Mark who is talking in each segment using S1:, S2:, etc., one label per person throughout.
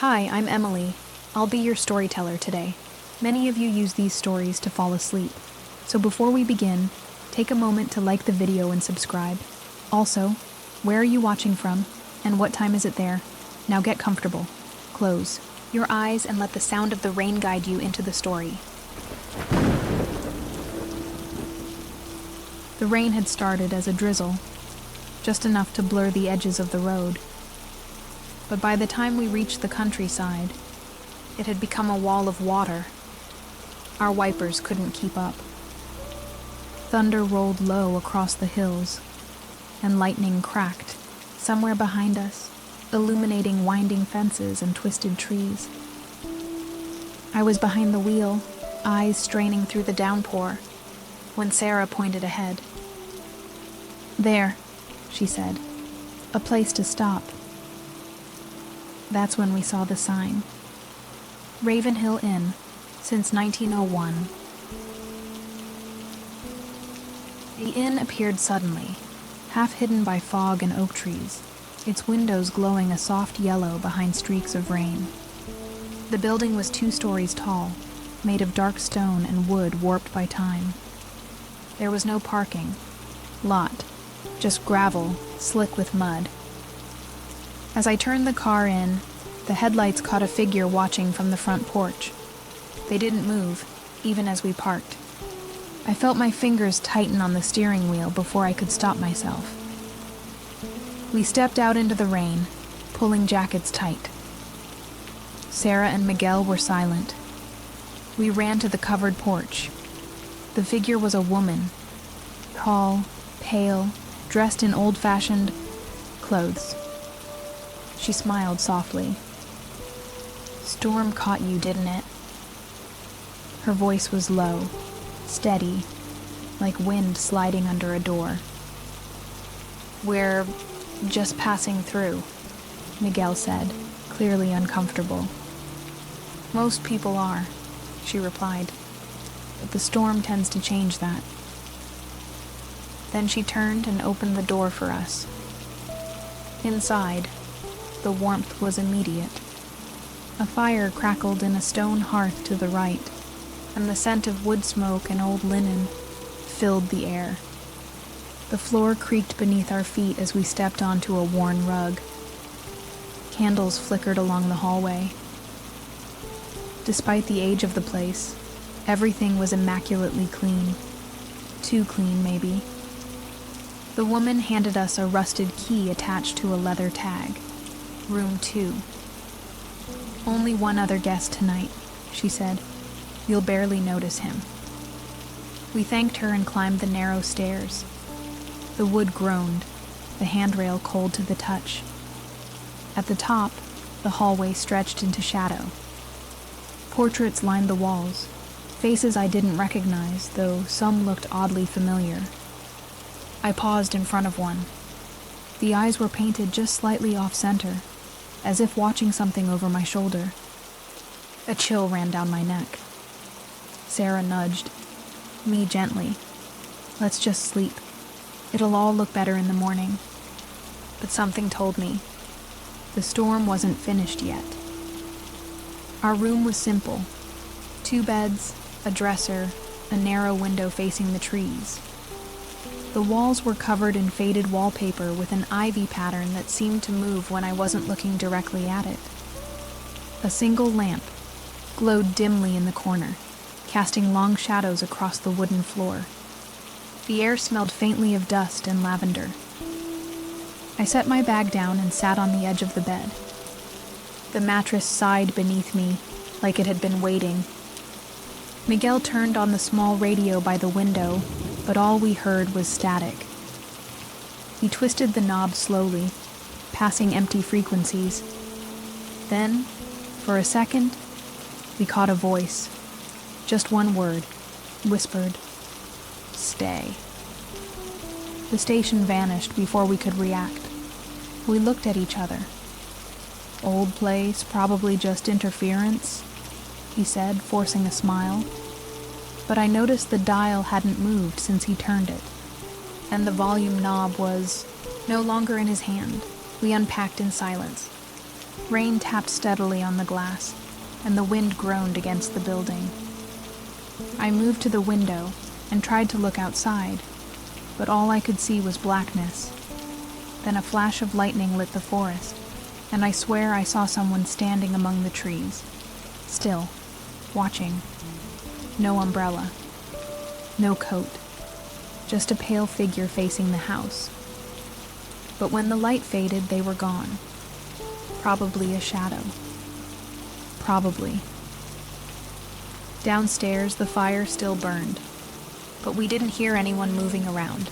S1: Hi, I'm Emily. I'll be your storyteller today. Many of you use these stories to fall asleep. So before we begin, take a moment to like the video and subscribe. Also, where are you watching from, and what time is it there? Now get comfortable. Close your eyes and let the sound of the rain guide you into the story. The rain had started as a drizzle, just enough to blur the edges of the road. But by the time we reached the countryside, it had become a wall of water. Our wipers couldn't keep up. Thunder rolled low across the hills, and lightning cracked somewhere behind us, illuminating winding fences and twisted trees. I was behind the wheel, eyes straining through the downpour, when Sarah pointed ahead. "There," she said, "a place to stop." That's when we saw the sign. Ravenhill Inn, since 1901. The inn appeared suddenly, half hidden by fog and oak trees, its windows glowing a soft yellow behind streaks of rain. The building was 2 stories tall, made of dark stone and wood warped by time. There was no parking lot, just gravel, slick with mud. As I turned the car in, the headlights caught a figure watching from the front porch. They didn't move, even as we parked. I felt my fingers tighten on the steering wheel before I could stop myself. We stepped out into the rain, pulling jackets tight. Sarah and Miguel were silent. We ran to the covered porch. The figure was a woman, tall, pale, dressed in old-fashioned clothes. She smiled softly. "Storm caught you, didn't it?" Her voice was low, steady, like wind sliding under a door. "We're just passing through," Miguel said, clearly uncomfortable. "Most people are," she replied, "but the storm tends to change that." Then she turned and opened the door for us. Inside, the warmth was immediate. A fire crackled in a stone hearth to the right, and the scent of wood smoke and old linen filled the air. The floor creaked beneath our feet as we stepped onto a worn rug. Candles flickered along the hallway. Despite the age of the place, everything was immaculately clean. Too clean, maybe. The woman handed us a rusted key attached to a leather tag. Room 2. "Only one other guest tonight," she said. "You'll barely notice him." We thanked her and climbed the narrow stairs. The wood groaned, the handrail cold to the touch. At the top, the hallway stretched into shadow. Portraits lined the walls, faces I didn't recognize, though some looked oddly familiar. I paused in front of one. The eyes were painted just slightly off-center, as if watching something over my shoulder. A chill ran down my neck. Sarah nudged me gently. "Let's just sleep. It'll all look better in the morning." But something told me the storm wasn't finished yet. Our room was simple. 2 beds, a dresser, a narrow window facing the trees. The walls were covered in faded wallpaper with an ivy pattern that seemed to move when I wasn't looking directly at it. A single lamp glowed dimly in the corner, casting long shadows across the wooden floor. The air smelled faintly of dust and lavender. I set my bag down and sat on the edge of the bed. The mattress sighed beneath me, like it had been waiting. Miguel turned on the small radio by the window, but all we heard was static. He twisted the knob slowly, passing empty frequencies. Then, for a second, we caught a voice. Just one word, whispered, "Stay." The station vanished before we could react. We looked at each other. "Old place, probably just interference," he said, forcing a smile. But I noticed the dial hadn't moved since he turned it, and the volume knob was no longer in his hand. We unpacked in silence. Rain tapped steadily on the glass, and the wind groaned against the building. I moved to the window and tried to look outside, but all I could see was blackness. Then a flash of lightning lit the forest, and I swear I saw someone standing among the trees, still, watching. No umbrella, no coat, just a pale figure facing the house. But when the light faded, they were gone. Probably a shadow. Probably. Downstairs, the fire still burned, but we didn't hear anyone moving around.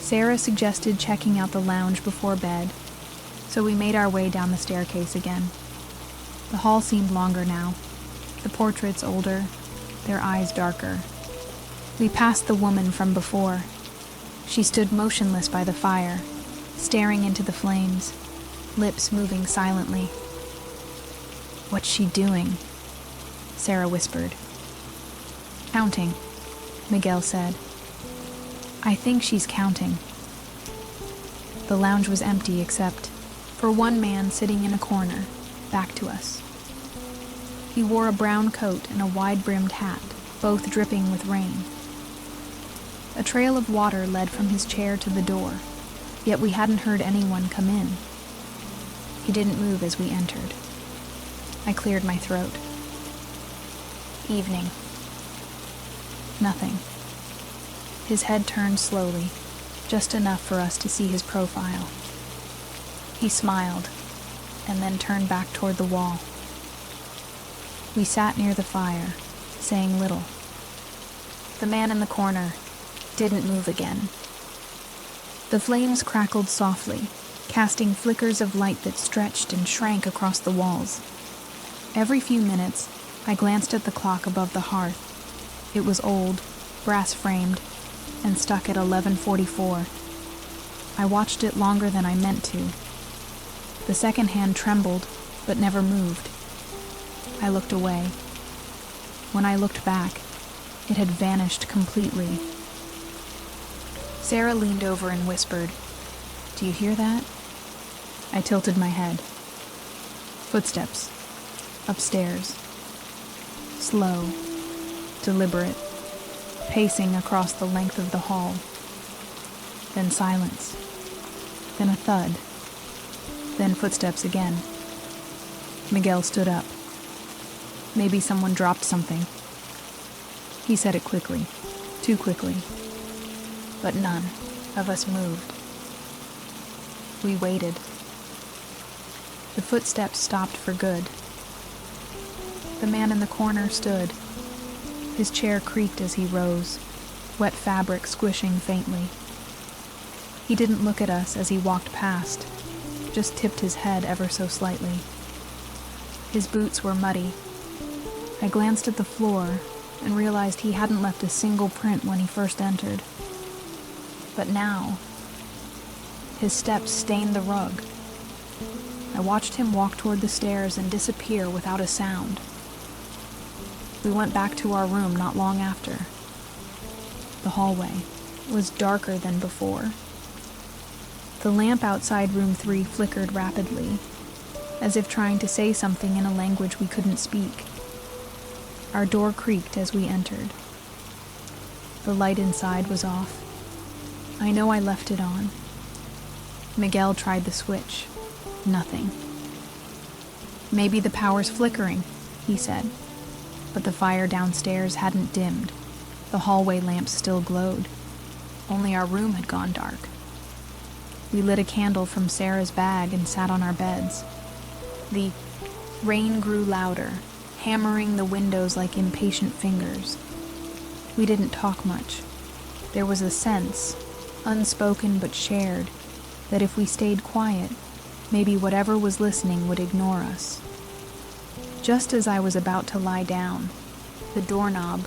S1: Sarah suggested checking out the lounge before bed, so we made our way down the staircase again. The hall seemed longer now, the portraits older, their eyes darker. We passed the woman from before. She stood motionless by the fire, staring into the flames, lips moving silently. "What's she doing?" Sarah whispered. "Counting," Miguel said. "I think she's counting." The lounge was empty except for one man sitting in a corner, back to us. He wore a brown coat and a wide-brimmed hat, both dripping with rain. A trail of water led from his chair to the door, yet we hadn't heard anyone come in. He didn't move as we entered. I cleared my throat. Evening. Nothing. His head turned slowly, just enough for us to see his profile. He smiled, and then turned back toward the wall. We sat near the fire, saying little. The man in the corner didn't move again. The flames crackled softly, casting flickers of light that stretched and shrank across the walls. Every few minutes, I glanced at the clock above the hearth. It was old, brass-framed, and stuck at 11:44. I watched it longer than I meant to. The second hand trembled, but never moved. I looked away. When I looked back, it had vanished completely. Sarah leaned over and whispered, "Do you hear that?" I tilted my head. Footsteps. Upstairs. Slow. Deliberate. Pacing across the length of the hall. Then silence. Then a thud. Then footsteps again. Miguel stood up. Maybe someone dropped something. He said it quickly. Too quickly. But none of us moved. We waited. The footsteps stopped for good. The man in the corner stood. His chair creaked as he rose, wet fabric squishing faintly. He didn't look at us as he walked past, just tipped his head ever so slightly. His boots were muddy. I glanced at the floor and realized he hadn't left a single print when he first entered. But now, his steps stained the rug. I watched him walk toward the stairs and disappear without a sound. We went back to our room not long after. The hallway was darker than before. The lamp outside room 3 flickered rapidly, as if trying to say something in a language we couldn't speak. Our door creaked as we entered. The light inside was off. I know I left it on. Miguel tried the switch. Nothing. "Maybe the power's flickering," he said. But the fire downstairs hadn't dimmed. The hallway lamps still glowed. Only our room had gone dark. We lit a candle from Sarah's bag and sat on our beds. The rain grew louder, hammering the windows like impatient fingers. We didn't talk much. There was a sense, unspoken but shared, that if we stayed quiet, maybe whatever was listening would ignore us. Just as I was about to lie down, the doorknob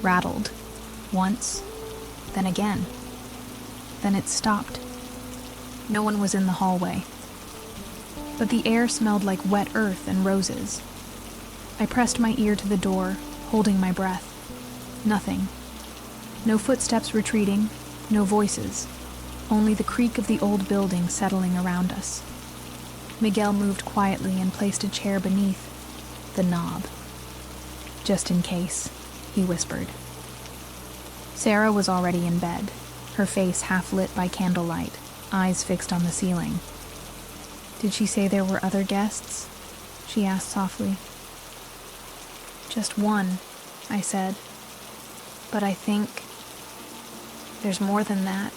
S1: rattled, once, then again. Then it stopped. No one was in the hallway. But the air smelled like wet earth and roses. I pressed my ear to the door, holding my breath. Nothing. No footsteps retreating, no voices. Only the creak of the old building settling around us. Miguel moved quietly and placed a chair beneath the knob. "Just in case," he whispered. Sarah was already in bed, her face half lit by candlelight, eyes fixed on the ceiling. "Did she say there were other guests?" she asked softly. "Just one," I said. "But I think there's more than that."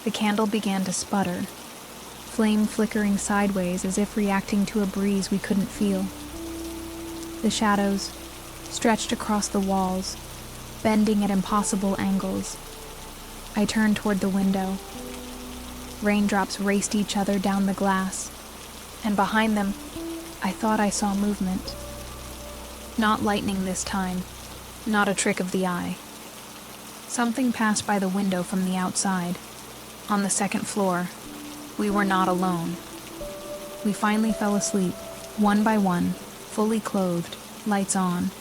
S1: The candle began to sputter, flame flickering sideways as if reacting to a breeze we couldn't feel. The shadows stretched across the walls, bending at impossible angles. I turned toward the window. Raindrops raced each other down the glass, and behind them, I thought I saw movement. Not lightning this time, not a trick of the eye. Something passed by the window from the outside. On the second floor, we were not alone. We finally fell asleep, one by one, fully clothed, lights on,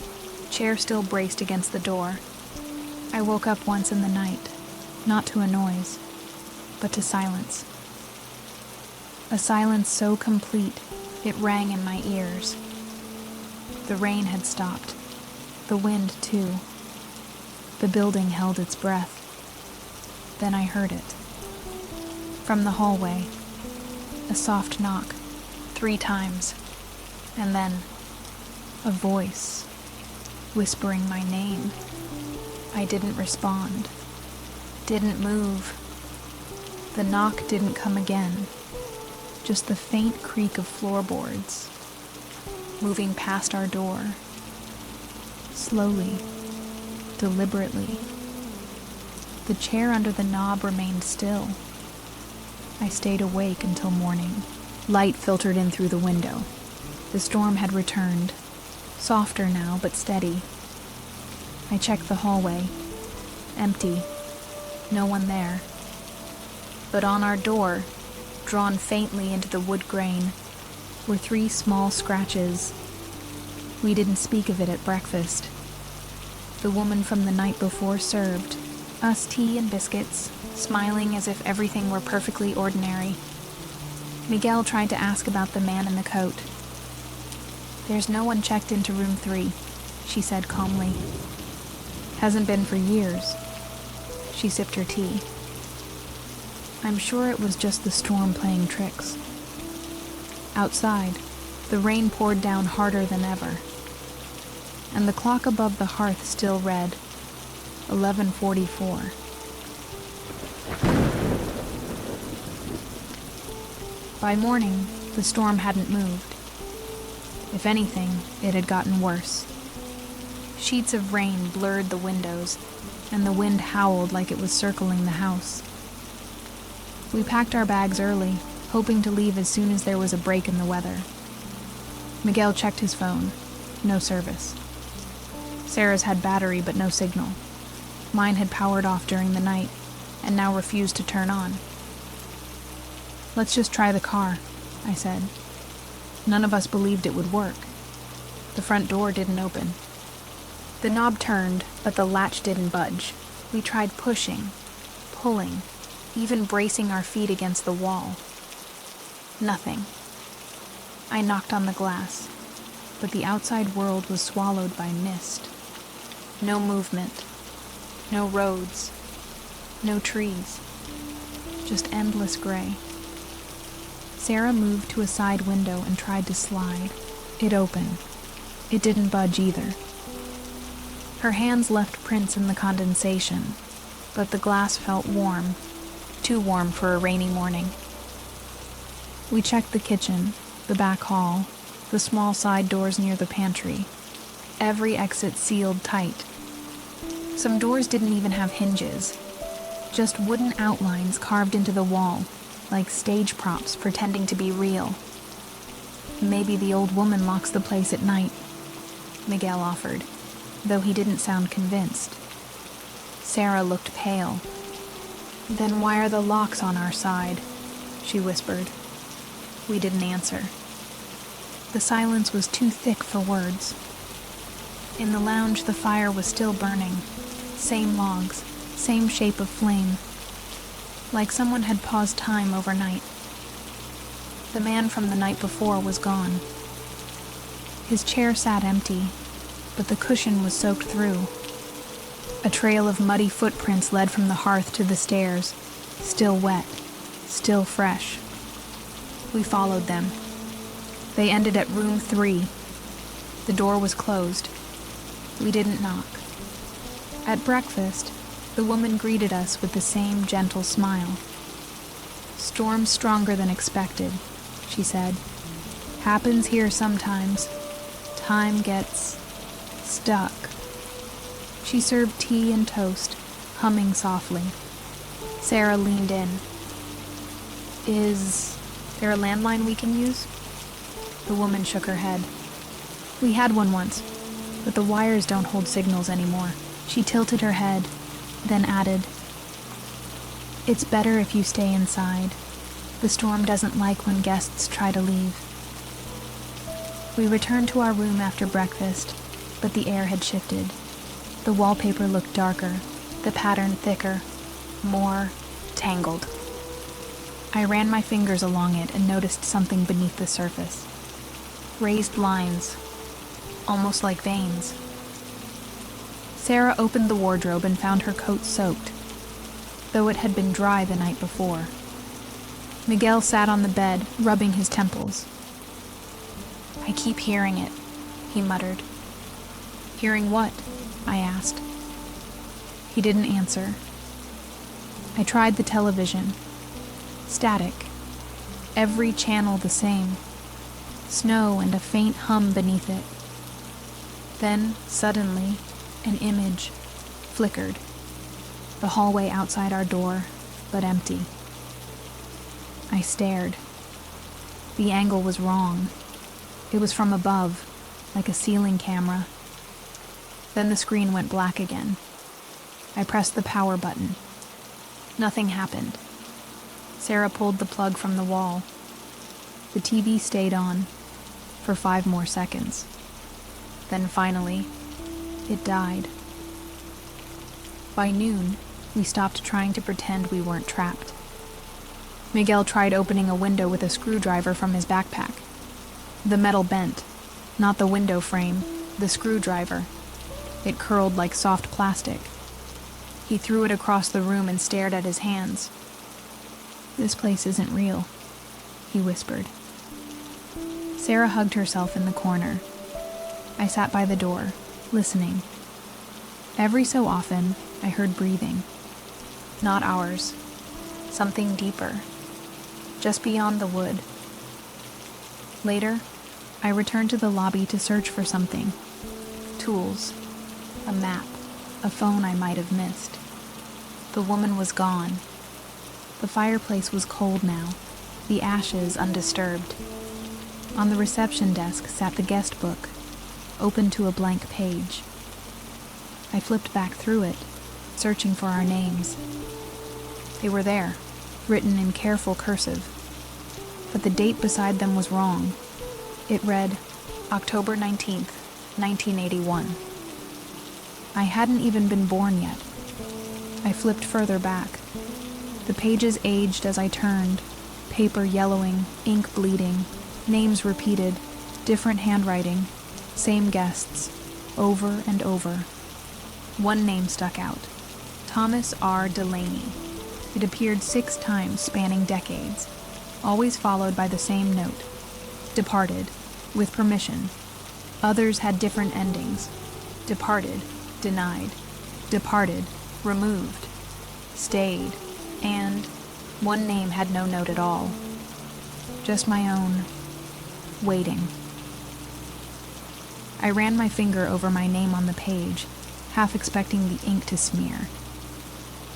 S1: chair still braced against the door. I woke up once in the night, not to a noise, but to silence. A silence so complete, it rang in my ears. The rain had stopped, the wind too. The building held its breath. Then I heard it. From the hallway, a soft knock, 3 times, and then a voice whispering my name. I didn't respond, didn't move. The knock didn't come again, just the faint creak of floorboards moving past our door, slowly, deliberately. The chair under the knob remained still. I stayed awake until morning. Light filtered in through the window. The storm had returned, softer now but steady. I checked the hallway. Empty. No one there. But on our door, drawn faintly into the wood grain, were 3 small scratches. We didn't speak of it at breakfast. The woman from the night before served us tea and biscuits, smiling as if everything were perfectly ordinary. Miguel tried to ask about the man in the coat. "There's no one checked into room 3, she said calmly. "Hasn't been for years." She sipped her tea. "I'm sure it was just the storm playing tricks." Outside, the rain poured down harder than ever, and the clock above the hearth still read 11:44. By morning, the storm hadn't moved. If anything, it had gotten worse. Sheets of rain blurred the windows, and the wind howled like it was circling the house. We packed our bags early, hoping to leave as soon as there was a break in the weather. Miguel checked his phone. No service. Sarah's had battery but no signal. Mine had powered off during the night, and now refused to turn on. "Let's just try the car," I said. None of us believed it would work. The front door didn't open. The knob turned, but the latch didn't budge. We tried pushing, pulling, even bracing our feet against the wall. Nothing. I knocked on the glass, but the outside world was swallowed by mist. No movement, no roads, no trees, just endless gray. Sarah moved to a side window and tried to slide. It opened. It didn't budge either. Her hands left prints in the condensation, but the glass felt warm, too warm for a rainy morning. We checked the kitchen, the back hall, the small side doors near the pantry. Every exit sealed tight. Some doors didn't even have hinges, just wooden outlines carved into the wall, like stage props pretending to be real. "Maybe the old woman locks the place at night," Miguel offered, though he didn't sound convinced. Sarah looked pale. "Then why are the locks on our side?" she whispered. We didn't answer. The silence was too thick for words. In the lounge, the fire was still burning. Same logs, same shape of flame. Like someone had paused time overnight. The man from the night before was gone. His chair sat empty, but the cushion was soaked through. A trail of muddy footprints led from the hearth to the stairs, still wet, still fresh. We followed them. They ended at room 3. The door was closed. We didn't knock. At breakfast, the woman greeted us with the same gentle smile. "Storm stronger than expected," she said. "Happens here sometimes. Time gets stuck." She served tea and toast, humming softly. Sarah leaned in. "Is there a landline we can use?" The woman shook her head. "We had one once, but the wires don't hold signals anymore." She tilted her head, then added, "It's better if you stay inside. The storm doesn't like when guests try to leave." We returned to our room after breakfast, but the air had shifted. The wallpaper looked darker, the pattern thicker, more tangled. I ran my fingers along it and noticed something beneath the surface. Raised lines, almost like veins. Sarah opened the wardrobe and found her coat soaked, though it had been dry the night before. Miguel sat on the bed, rubbing his temples. "I keep hearing it," he muttered. "Hearing what?" I asked. He didn't answer. I tried the television. Static. Every channel the same. Snow and a faint hum beneath it. Then, suddenly, an image flickered. The hallway outside our door, but empty. I stared. The angle was wrong. It was from above, like a ceiling camera. Then the screen went black again. I pressed the power button. Nothing happened. Sarah pulled the plug from the wall. The TV stayed on for 5 more seconds. Then finally, it died. By noon, we stopped trying to pretend we weren't trapped. Miguel tried opening a window with a screwdriver from his backpack. The metal bent, not the window frame, the screwdriver. It curled like soft plastic. He threw it across the room and stared at his hands. "This place isn't real," he whispered. Sarah hugged herself in the corner. I sat by the door, listening. Every so often, I heard breathing. Not ours. Something deeper. Just beyond the wood. Later, I returned to the lobby to search for something. Tools. A map. A phone I might have missed. The woman was gone. The fireplace was cold now, the ashes undisturbed. On the reception desk sat the guest book, open to a blank page. I flipped back through it, searching for our names. They were there, written in careful cursive. But the date beside them was wrong. It read, October 19th, 1981. I hadn't even been born yet. I flipped further back. The pages aged as I turned, paper yellowing, ink bleeding, names repeated, different handwriting, same guests, over and over. One name stuck out, Thomas R. Delaney. It appeared 6 times spanning decades, always followed by the same note. Departed, with permission. Others had different endings. Departed, denied. Departed, removed. Stayed, and one name had no note at all. Just my own, waiting. I ran my finger over my name on the page, half expecting the ink to smear.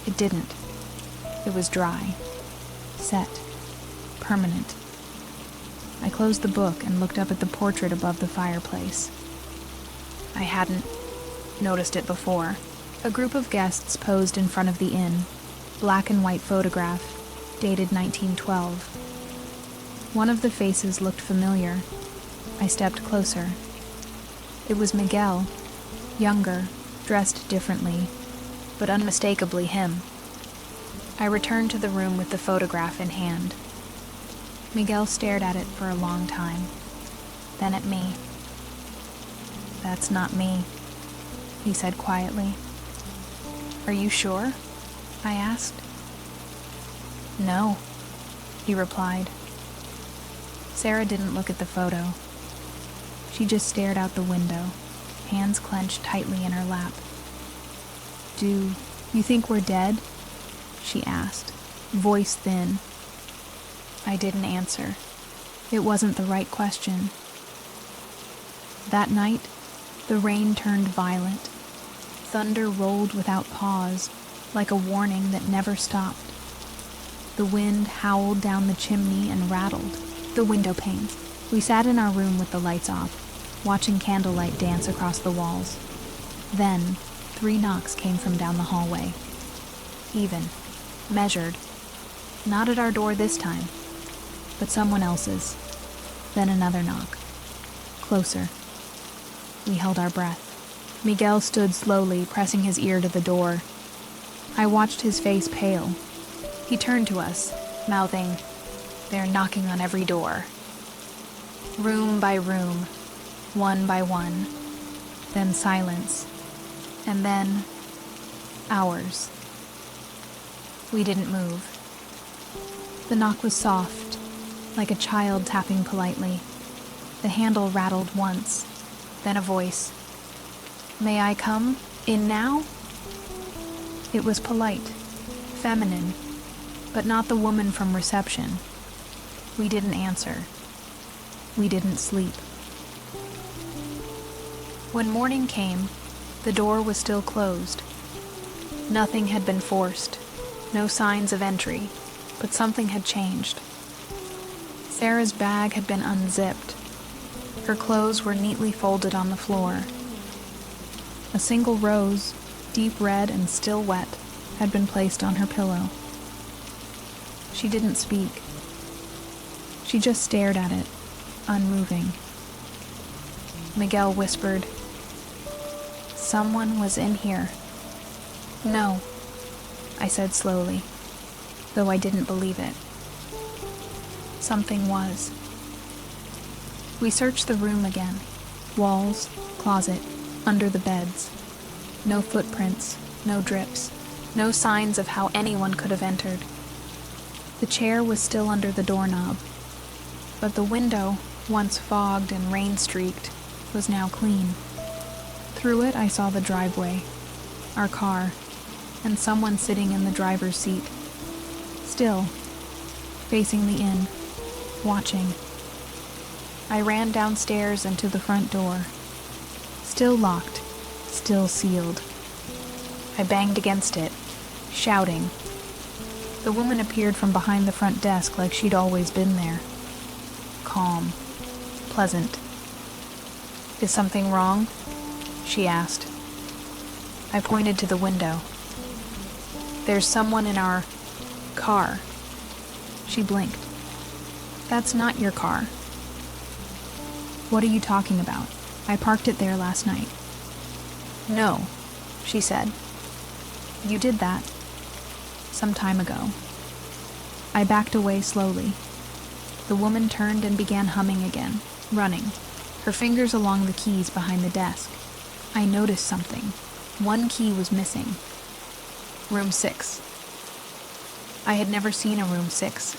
S1: It didn't. It was dry, set, permanent. I closed the book and looked up at the portrait above the fireplace. I hadn't noticed it before. A group of guests posed in front of the inn, black and white photograph, dated 1912. One of the faces looked familiar. I stepped closer. It was Miguel, younger, dressed differently, but unmistakably him. I returned to the room with the photograph in hand. Miguel stared at it for a long time, then at me. "That's not me," he said quietly. "Are you sure?" I asked. "No," he replied. Sarah didn't look at the photo. She just stared out the window, hands clenched tightly in her lap. "Do you think we're dead?" she asked, voice thin. I didn't answer. It wasn't the right question. That night, the rain turned violent. Thunder rolled without pause, like a warning that never stopped. The wind howled down the chimney and rattled the window panes. We sat in our room with the lights off, watching candlelight dance across the walls. Then, 3 knocks came from down the hallway. Even, measured. Not at our door this time, but someone else's. Then another knock. Closer. We held our breath. Miguel stood slowly, pressing his ear to the door. I watched his face pale. He turned to us, mouthing, "They're knocking on every door." Room by room, one by one. Then silence. And then hours. We didn't move. The knock was soft, like a child tapping politely. The handle rattled once, then a voice. "May I come in now?" It was polite, feminine, but not the woman from reception. We didn't answer. We didn't sleep. When morning came, the door was still closed. Nothing had been forced, no signs of entry, but something had changed. Sarah's bag had been unzipped. Her clothes were neatly folded on the floor. A single rose, deep red and still wet, had been placed on her pillow. She didn't speak. She just stared at it, unmoving. Miguel whispered, "Someone was in here." "No," I said slowly, though I didn't believe it. Something was. We searched the room again. Walls, closet, under the beds. No footprints, no drips, no signs of how anyone could have entered. The chair was still under the doorknob, but the window, once fogged and rain-streaked, was now clean. Through it I saw the driveway, our car, and someone sitting in the driver's seat. Still, facing the inn, watching. I ran downstairs and to the front door. Still locked, still sealed. I banged against it, shouting. The woman appeared from behind the front desk like she'd always been there. Calm, pleasant. "Is something wrong?" she asked. I pointed to the window. "There's someone in our car." She blinked. "That's not your car." "What are you talking about? I parked it there last night." "No," she said. "You did that some time ago." I backed away slowly. The woman turned and began humming again, running, her fingers along the keys behind the desk. I noticed something. One key was missing. Room 6. I had never seen a room 6.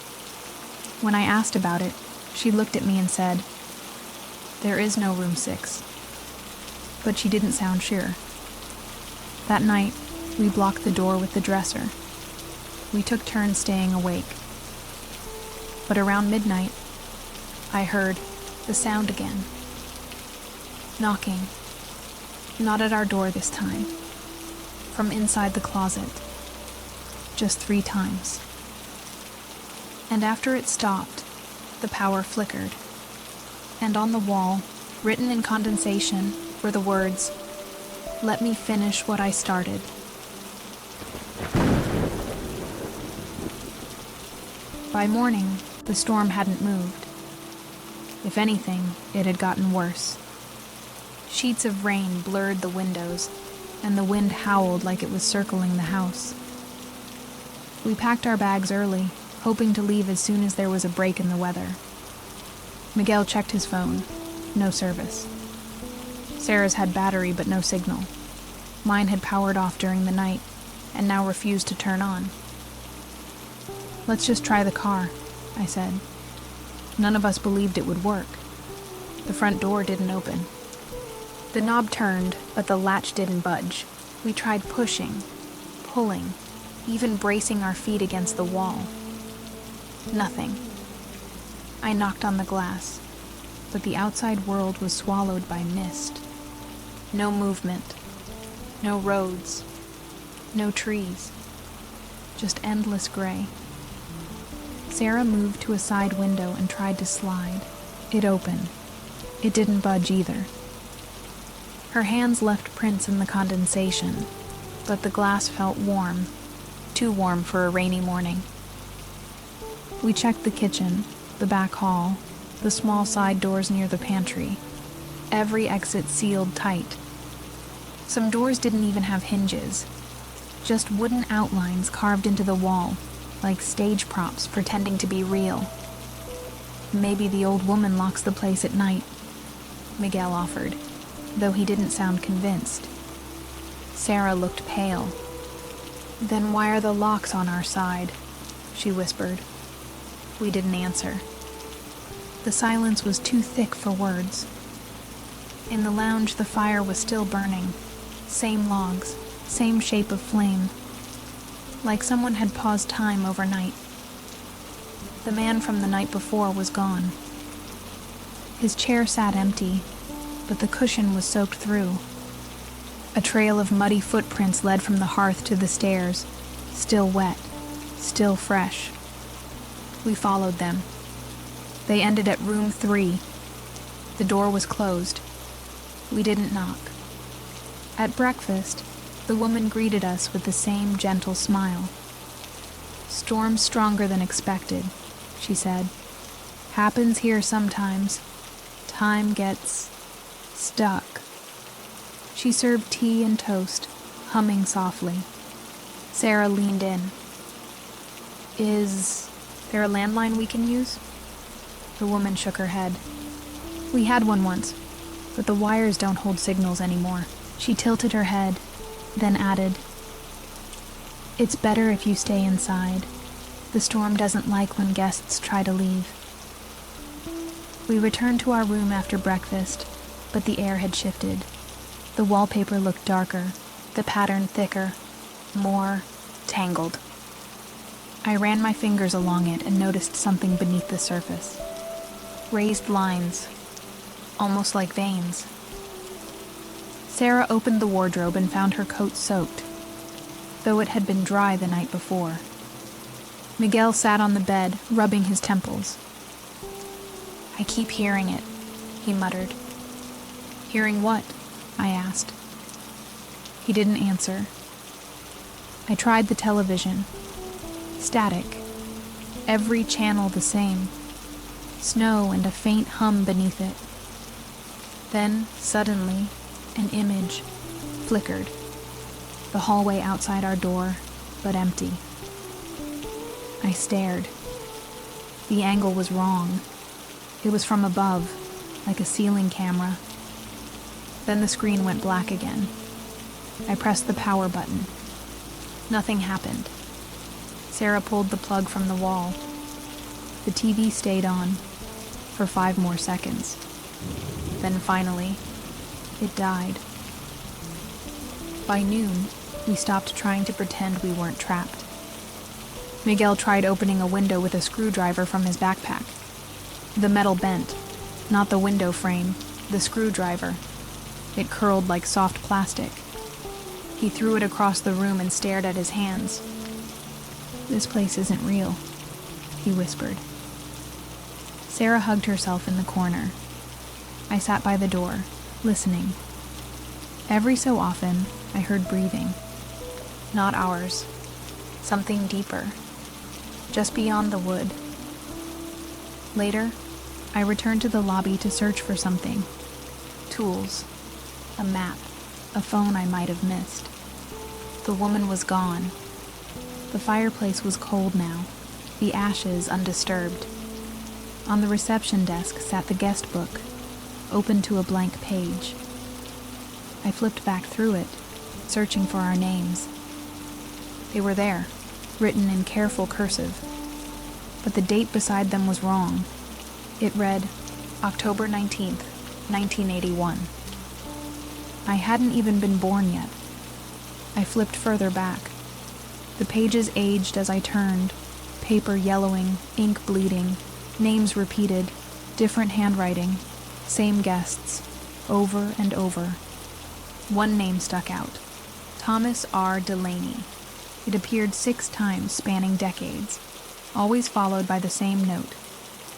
S1: When I asked about it, she looked at me and said, "There is no room 6. But she didn't sound sure. That night, we blocked the door with the dresser. We took turns staying awake. But around midnight, I heard the sound again. Knocking. Not at our door this time. From inside the closet. Just 3 times. And after it stopped, the power flickered. And on the wall, written in condensation, were the words, "Let me finish what I started." By morning, the storm hadn't moved. If anything, it had gotten worse. Sheets of rain blurred the windows, and the wind howled like it was circling the house. We packed our bags early, hoping to leave as soon as there was a break in the weather. Miguel checked his phone. No service. Sarah's had battery but no signal. Mine had powered off during the night and now refused to turn on. "Let's just try the car," I said. None of us believed it would work. The front door didn't open. The knob turned, but the latch didn't budge. We tried pushing, pulling, even bracing our feet against the wall. Nothing. I knocked on the glass, but the outside world was swallowed by mist. No movement, no roads, no trees, just endless gray. Sarah moved to a side window and tried to slide. It opened. It didn't budge either. Her hands left prints in the condensation, but the glass felt warm, too warm for a rainy morning. We checked the kitchen, the back hall, the small side doors near the pantry. Every exit sealed tight. Some doors didn't even have hinges, just wooden outlines carved into the wall, like stage props pretending to be real. "Maybe the old woman locks the place at night," Miguel offered, though he didn't sound convinced. Sarah looked pale. "Then why are the locks on our side?" she whispered. We didn't answer. The silence was too thick for words. In the lounge, the fire was still burning. Same logs, same shape of flame. Like someone had paused time overnight. The man from the night before was gone. His chair sat empty, but the cushion was soaked through. A trail of muddy footprints led from the hearth to the stairs, still wet, still fresh. We followed them. They ended at room 3. The door was closed. We didn't knock. At breakfast, the woman greeted us with the same gentle smile. "Storm's stronger than expected," she said. "Happens here sometimes. Time gets stuck." She served tea and toast, humming softly. Sarah leaned in. "Is there a landline we can use?" The woman shook her head. "We had one once, but the wires don't hold signals anymore." She tilted her head, then added, "It's better if you stay inside. The storm doesn't like when guests try to leave." We returned to our room after breakfast, but the air had shifted. The wallpaper looked darker, the pattern thicker, more tangled. I ran my fingers along it and noticed something beneath the surface. Raised lines, almost like veins. Sarah opened the wardrobe and found her coat soaked, though it had been dry the night before. Miguel sat on the bed, rubbing his temples. "I keep hearing it," he muttered. "Hearing what?" I asked. He didn't answer. I tried the television. Static. Every channel the same. Snow and a faint hum beneath it. Then, suddenly, an image flickered. The hallway outside our door, but empty. I stared. The angle was wrong. It was from above, like a ceiling camera. Then the screen went black again. I pressed the power button. Nothing happened. Sarah pulled the plug from the wall. The TV stayed on for 5 more seconds. Then finally, it died. By noon, we stopped trying to pretend we weren't trapped. Miguel tried opening a window with a screwdriver from his backpack. The metal bent, not the window frame, the screwdriver. It curled like soft plastic. He threw it across the room and stared at his hands. "This place isn't real," he whispered. Sarah hugged herself in the corner. I sat by the door, listening. Every so often, I heard breathing. Not ours. Something deeper. Just beyond the wood. Later, I returned to the lobby to search for something. Tools. A map. A phone I might have missed. The woman was gone. The fireplace was cold now. the ashes undisturbed. On the reception desk sat the guest book, open to a blank page. I flipped back through it, searching for our names. They were there, written in careful cursive, but the date beside them was wrong. It read, October 19th, 1981. I hadn't even been born yet. I flipped further back. The pages aged as I turned, paper yellowing, ink bleeding, names repeated, different handwriting, same guests, over and over. One name stuck out, Thomas R. Delaney. It appeared 6 times spanning decades, always followed by the same note.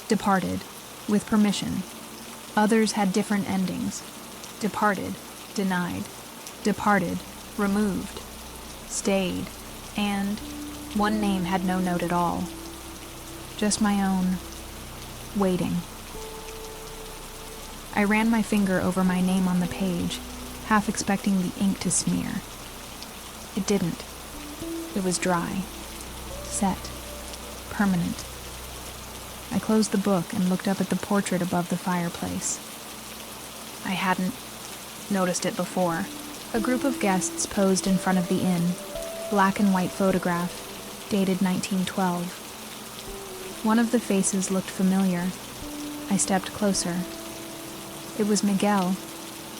S1: Departed, with permission. Others had different endings. Departed, denied. Departed, removed. Stayed, and one name had no note at all. Just my own, waiting. I ran my finger over my name on the page, half expecting the ink to smear. It didn't. It was dry, set, permanent. I closed the book and looked up at the portrait above the fireplace. I hadn't noticed it before. A group of guests posed in front of the inn, black and white photograph, dated 1912. One of the faces looked familiar. I stepped closer. It was Miguel,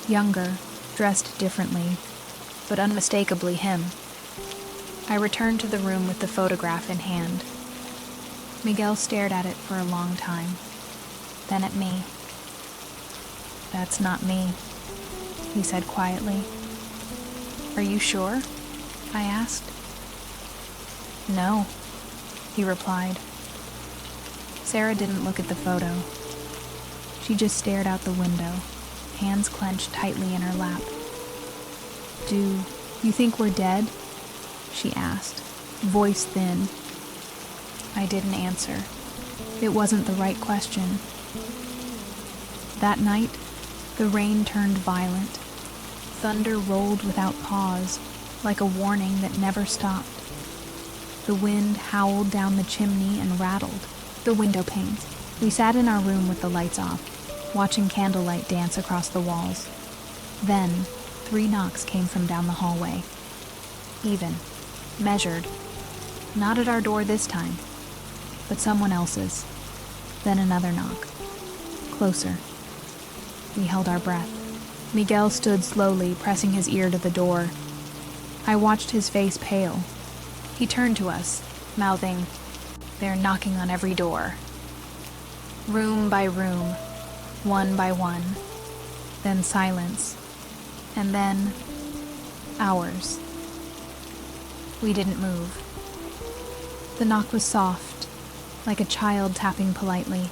S1: younger, dressed differently, but unmistakably him. I returned to the room with the photograph in hand. Miguel stared at it for a long time, then at me. "That's not me," he said quietly. "Are you sure?" I asked. "No," he replied. Sarah didn't look at the photo. She just stared out the window, hands clenched tightly in her lap. "Do you think we're dead?" she asked, voice thin. I didn't answer. It wasn't the right question. That night, the rain turned violent. Thunder rolled without pause, like a warning that never stopped. The wind howled down the chimney and rattled the window panes. We sat in our room with the lights off, watching candlelight dance across the walls. Then, 3 knocks came from down the hallway. Even, measured. Not at our door this time, but someone else's. Then another knock. Closer. We held our breath. Miguel stood slowly, pressing his ear to the door. I watched his face pale. He turned to us, mouthing, "They're knocking on every door." Room by room, one by one. Then silence. And then hours. We didn't move. The knock was soft, like a child tapping politely.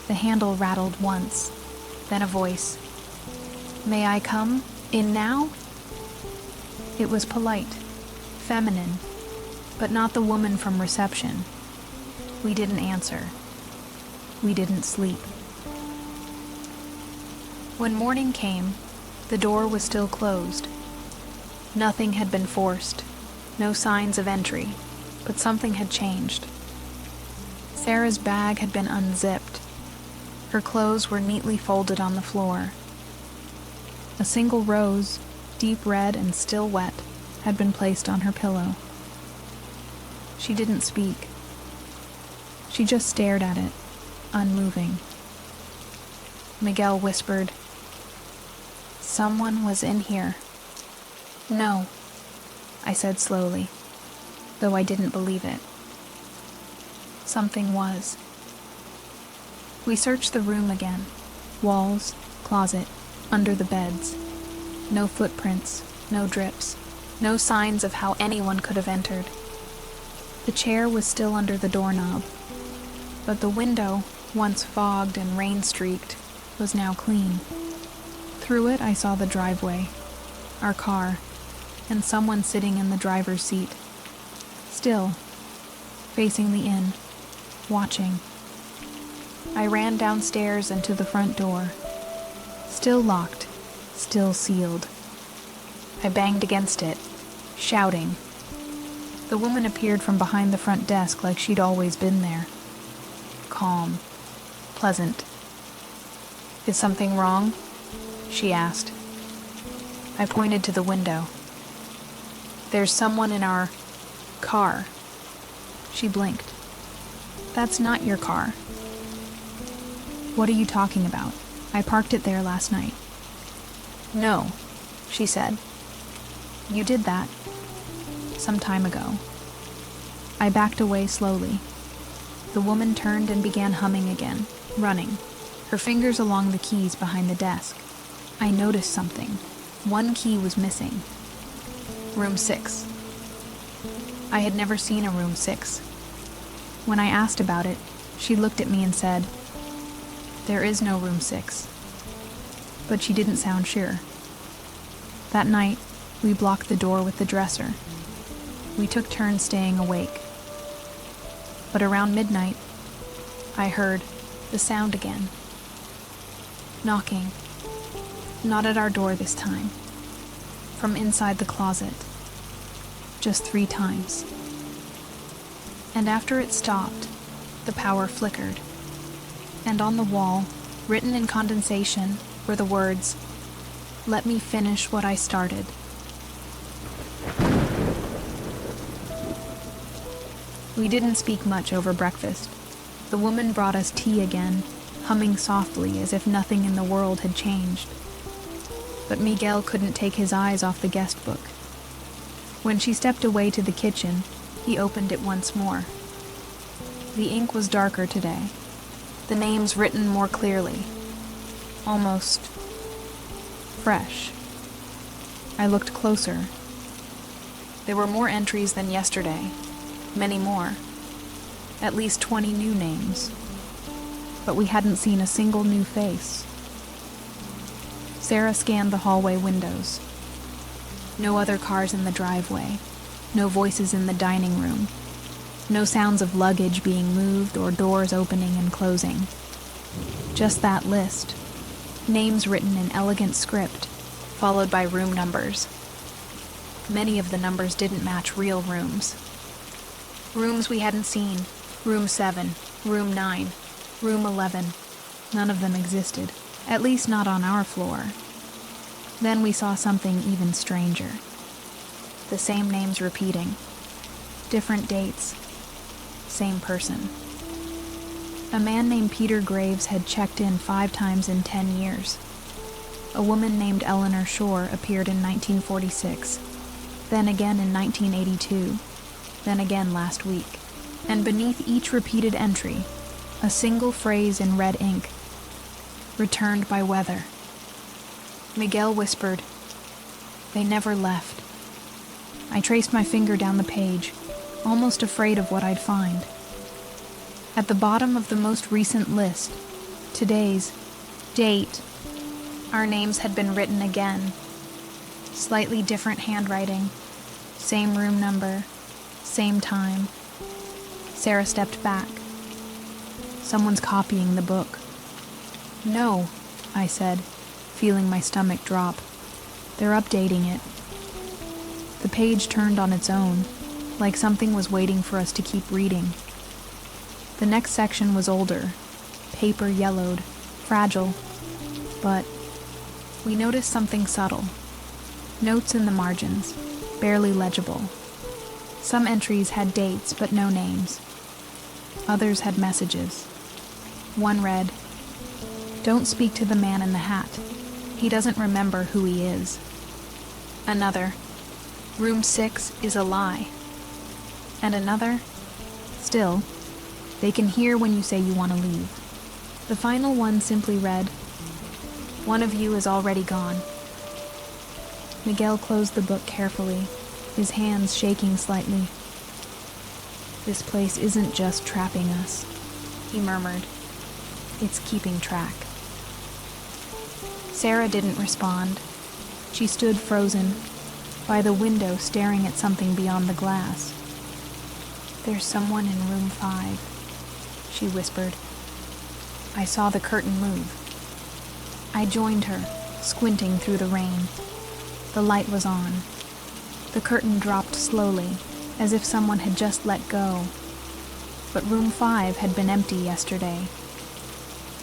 S1: The handle rattled once, then a voice. "May I come in now?" It was polite, feminine, but not the woman from reception. We didn't answer. We didn't sleep. When morning came, the door was still closed. Nothing had been forced, no signs of entry, but something had changed. Sarah's bag had been unzipped. Her clothes were neatly folded on the floor. A single rose, deep red and still wet, had been placed on her pillow. She didn't speak. She just stared at it, unmoving. Miguel whispered, "Someone was in here." "No," I said slowly, though I didn't believe it. Something was. We searched the room again. Walls, closet, under the beds. No footprints, no drips, no signs of how anyone could have entered. The chair was still under the doorknob, but the window, once fogged and rain-streaked, was now clean. Through it I saw the driveway, our car, and someone sitting in the driver's seat. Still, facing the inn, watching. I ran downstairs and to the front door. Still locked, still sealed. I banged against it, shouting. The woman appeared from behind the front desk like she'd always been there. Calm. Pleasant. "Is something wrong?" she asked. I pointed to the window. "There's someone in our car." She blinked. "That's not your car." "What are you talking about? I parked it there last night." "No," she said. "You did that some time ago." I backed away slowly. The woman turned and began humming again, running, her fingers along the keys behind the desk. I noticed something. One key was missing. Room 6. I had never seen a room 6. When I asked about it, she looked at me and said, "There is no room 6. But she didn't sound sure. That night, we blocked the door with the dresser. We took turns staying awake. But around midnight, I heard the sound again. Knocking. Not at our door this time. From inside the closet. Just 3 times. And after it stopped, the power flickered. And on the wall, written in condensation, were the words, "Let me finish what I started." We didn't speak much over breakfast. The woman brought us tea again, humming softly as if nothing in the world had changed. But Miguel couldn't take his eyes off the guest book. When she stepped away to the kitchen, he opened it once more. The ink was darker today, the names written more clearly, almost fresh. I looked closer. There were more entries than yesterday, many more, at least 20 new names. But we hadn't seen a single new face. Sarah scanned the hallway windows. No other cars in the driveway, no voices in the dining room, no sounds of luggage being moved or doors opening and closing. Just that list, names written in elegant script, followed by room numbers. Many of the numbers didn't match real rooms. Rooms we hadn't seen, room 7, room 9, room 11, none of them existed, at least not on our floor. Then we saw something even stranger. The same names repeating, different dates, same person. A man named Peter Graves had checked in 5 times in 10 years. A woman named Eleanor Shore appeared in 1946, then again in 1982, then again last week. And beneath each repeated entry, a single phrase in red ink, "Returned by weather." Miguel whispered, "They never left." I traced my finger down the page, almost afraid of what I'd find. At the bottom of the most recent list, today's date, our names had been written again. Slightly different handwriting, same room number, same time. Sarah stepped back. Someone's copying the book. "No," I said, feeling my stomach drop. "They're updating it." The page turned on its own, like something was waiting for us to keep reading. The next section was older, paper yellowed, fragile, but we noticed something subtle. Notes in the margins, barely legible. Some entries had dates but no names. Others had messages. One read, "Don't speak to the man in the hat. He doesn't remember who he is." Another, "Room 6 is a lie." And another, "Still, they can hear when you say you want to leave." The final one simply read, "One of you is already gone." Miguel closed the book carefully, his hands shaking slightly. "This place isn't just trapping us," he murmured. "It's keeping track." Sarah didn't respond. She stood frozen, by the window staring at something beyond the glass. "There's someone in room 5, she whispered. I saw the curtain move. I joined her, squinting through the rain. The light was on. The curtain dropped slowly, as if someone had just let go. But room 5 had been empty yesterday.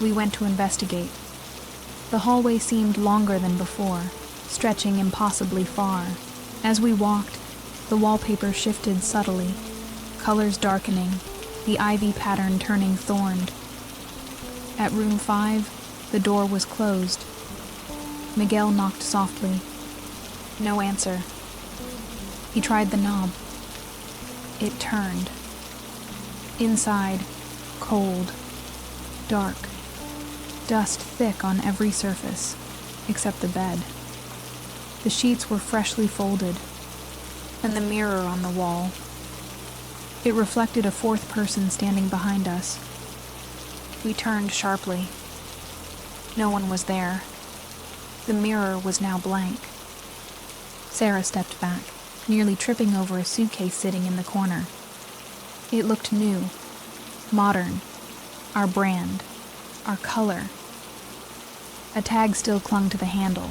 S1: We went to investigate. The hallway seemed longer than before, stretching impossibly far. As we walked, the wallpaper shifted subtly, colors darkening, the ivy pattern turning thorned. At room 5, the door was closed. Miguel knocked softly. No answer. He tried the knob. It turned. Inside, cold, dark, dust thick on every surface, except the bed. The sheets were freshly folded, and the mirror on the wall. It reflected a fourth person standing behind us. We turned sharply. No one was there. The mirror was now blank. Sarah stepped back, nearly tripping over a suitcase sitting in the corner. It looked new, modern, our brand, our color. A tag still clung to the handle.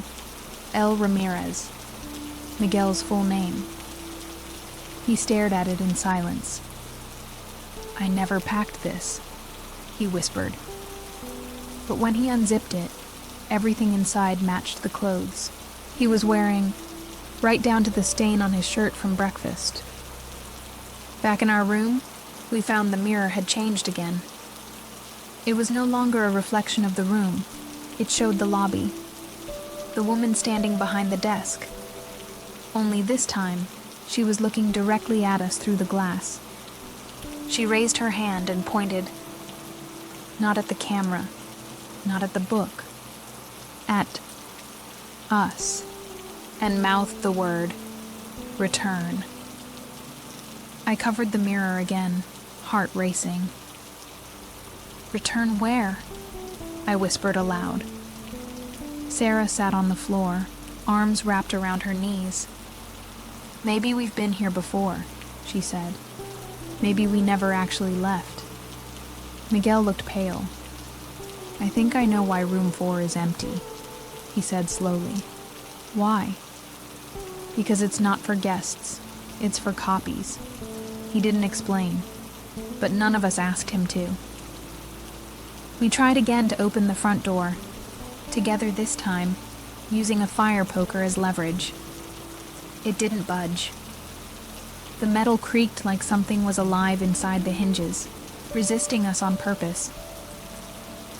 S1: L. Ramirez, Miguel's full name. He stared at it in silence. I never packed this, he whispered. But when he unzipped it, everything inside matched the clothes he was wearing, right down to the stain on his shirt from breakfast. Back in our room, we found the mirror had changed again. It was no longer a reflection of the room. It showed the lobby. The woman standing behind the desk. Only this time, she was looking directly at us through the glass. She raised her hand and pointed, not at the camera, not at the book, at us, and mouthed the word, return. I covered the mirror again, heart racing. Return where? I whispered aloud. Sarah sat on the floor, arms wrapped around her knees. Maybe we've been here before, she said. Maybe we never actually left. Miguel looked pale. I think I know why room 4 is empty, he said slowly. Why? Because it's not for guests. It's for copies. He didn't explain, but none of us asked him to. We tried again to open the front door, together this time, using a fire poker as leverage. It didn't budge. The metal creaked like something was alive inside the hinges, resisting us on purpose.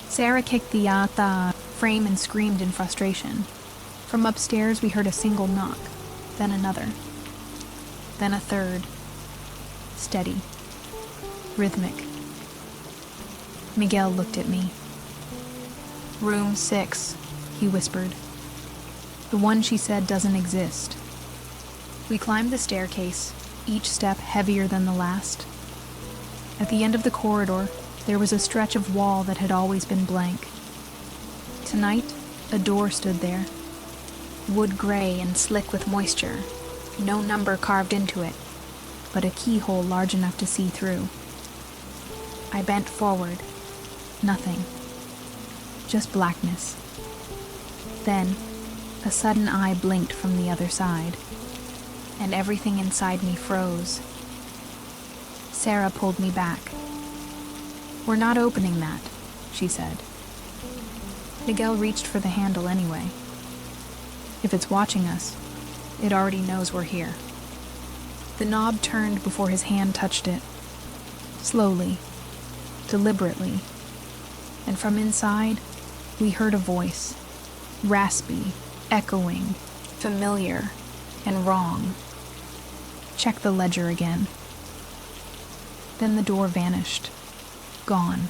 S1: Sarah kicked the frame and screamed in frustration. From upstairs we heard a single knock, then another, then a third. Steady, rhythmic. Miguel looked at me. Room 6, he whispered. The one she said doesn't exist. We climbed the staircase, each step heavier than the last. At the end of the corridor, there was a stretch of wall that had always been blank. Tonight, a door stood there, wood gray and slick with moisture, no number carved into it, but a keyhole large enough to see through. I bent forward. Nothing. Just blackness. Then, a sudden eye blinked from the other side, and everything inside me froze. Sarah pulled me back. We're not opening that, she said. Miguel reached for the handle anyway. If it's watching us, it already knows we're here. The knob turned before his hand touched it. Slowly, deliberately. And from inside, we heard a voice. Raspy, echoing, familiar, and wrong. Check the ledger again. Then the door vanished. Gone.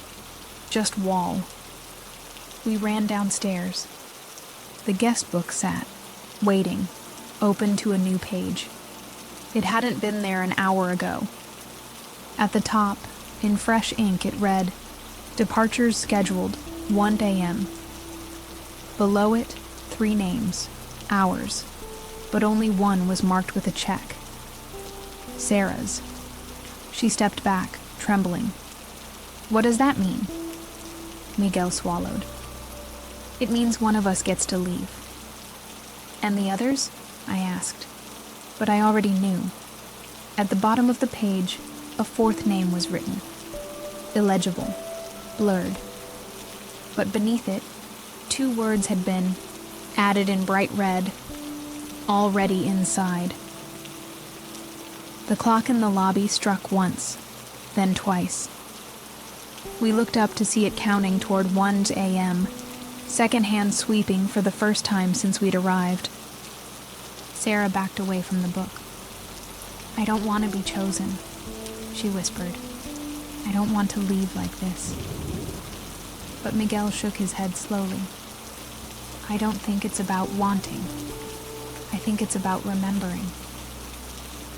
S1: Just wall. We ran downstairs. The guest book sat, waiting, open to a new page. It hadn't been there an hour ago. At the top, in fresh ink, it read, Departures scheduled, 1 a.m. Below it, 3 names, ours, but only one was marked with a check. Sarah's. She stepped back, trembling. What does that mean? Miguel swallowed. It means one of us gets to leave. And the others? I asked. But I already knew. At the bottom of the page, a fourth name was written. Illegible, blurred. But beneath it, 2 words had been added in bright red, already inside. The clock in the lobby struck once, then twice. We looked up to see it counting toward 1 a.m., second hand sweeping for the first time since we'd arrived. Sarah backed away from the book. "I don't want to be chosen," she whispered. "I don't want to leave like this." But Miguel shook his head slowly. "I don't think it's about wanting. I think it's about remembering."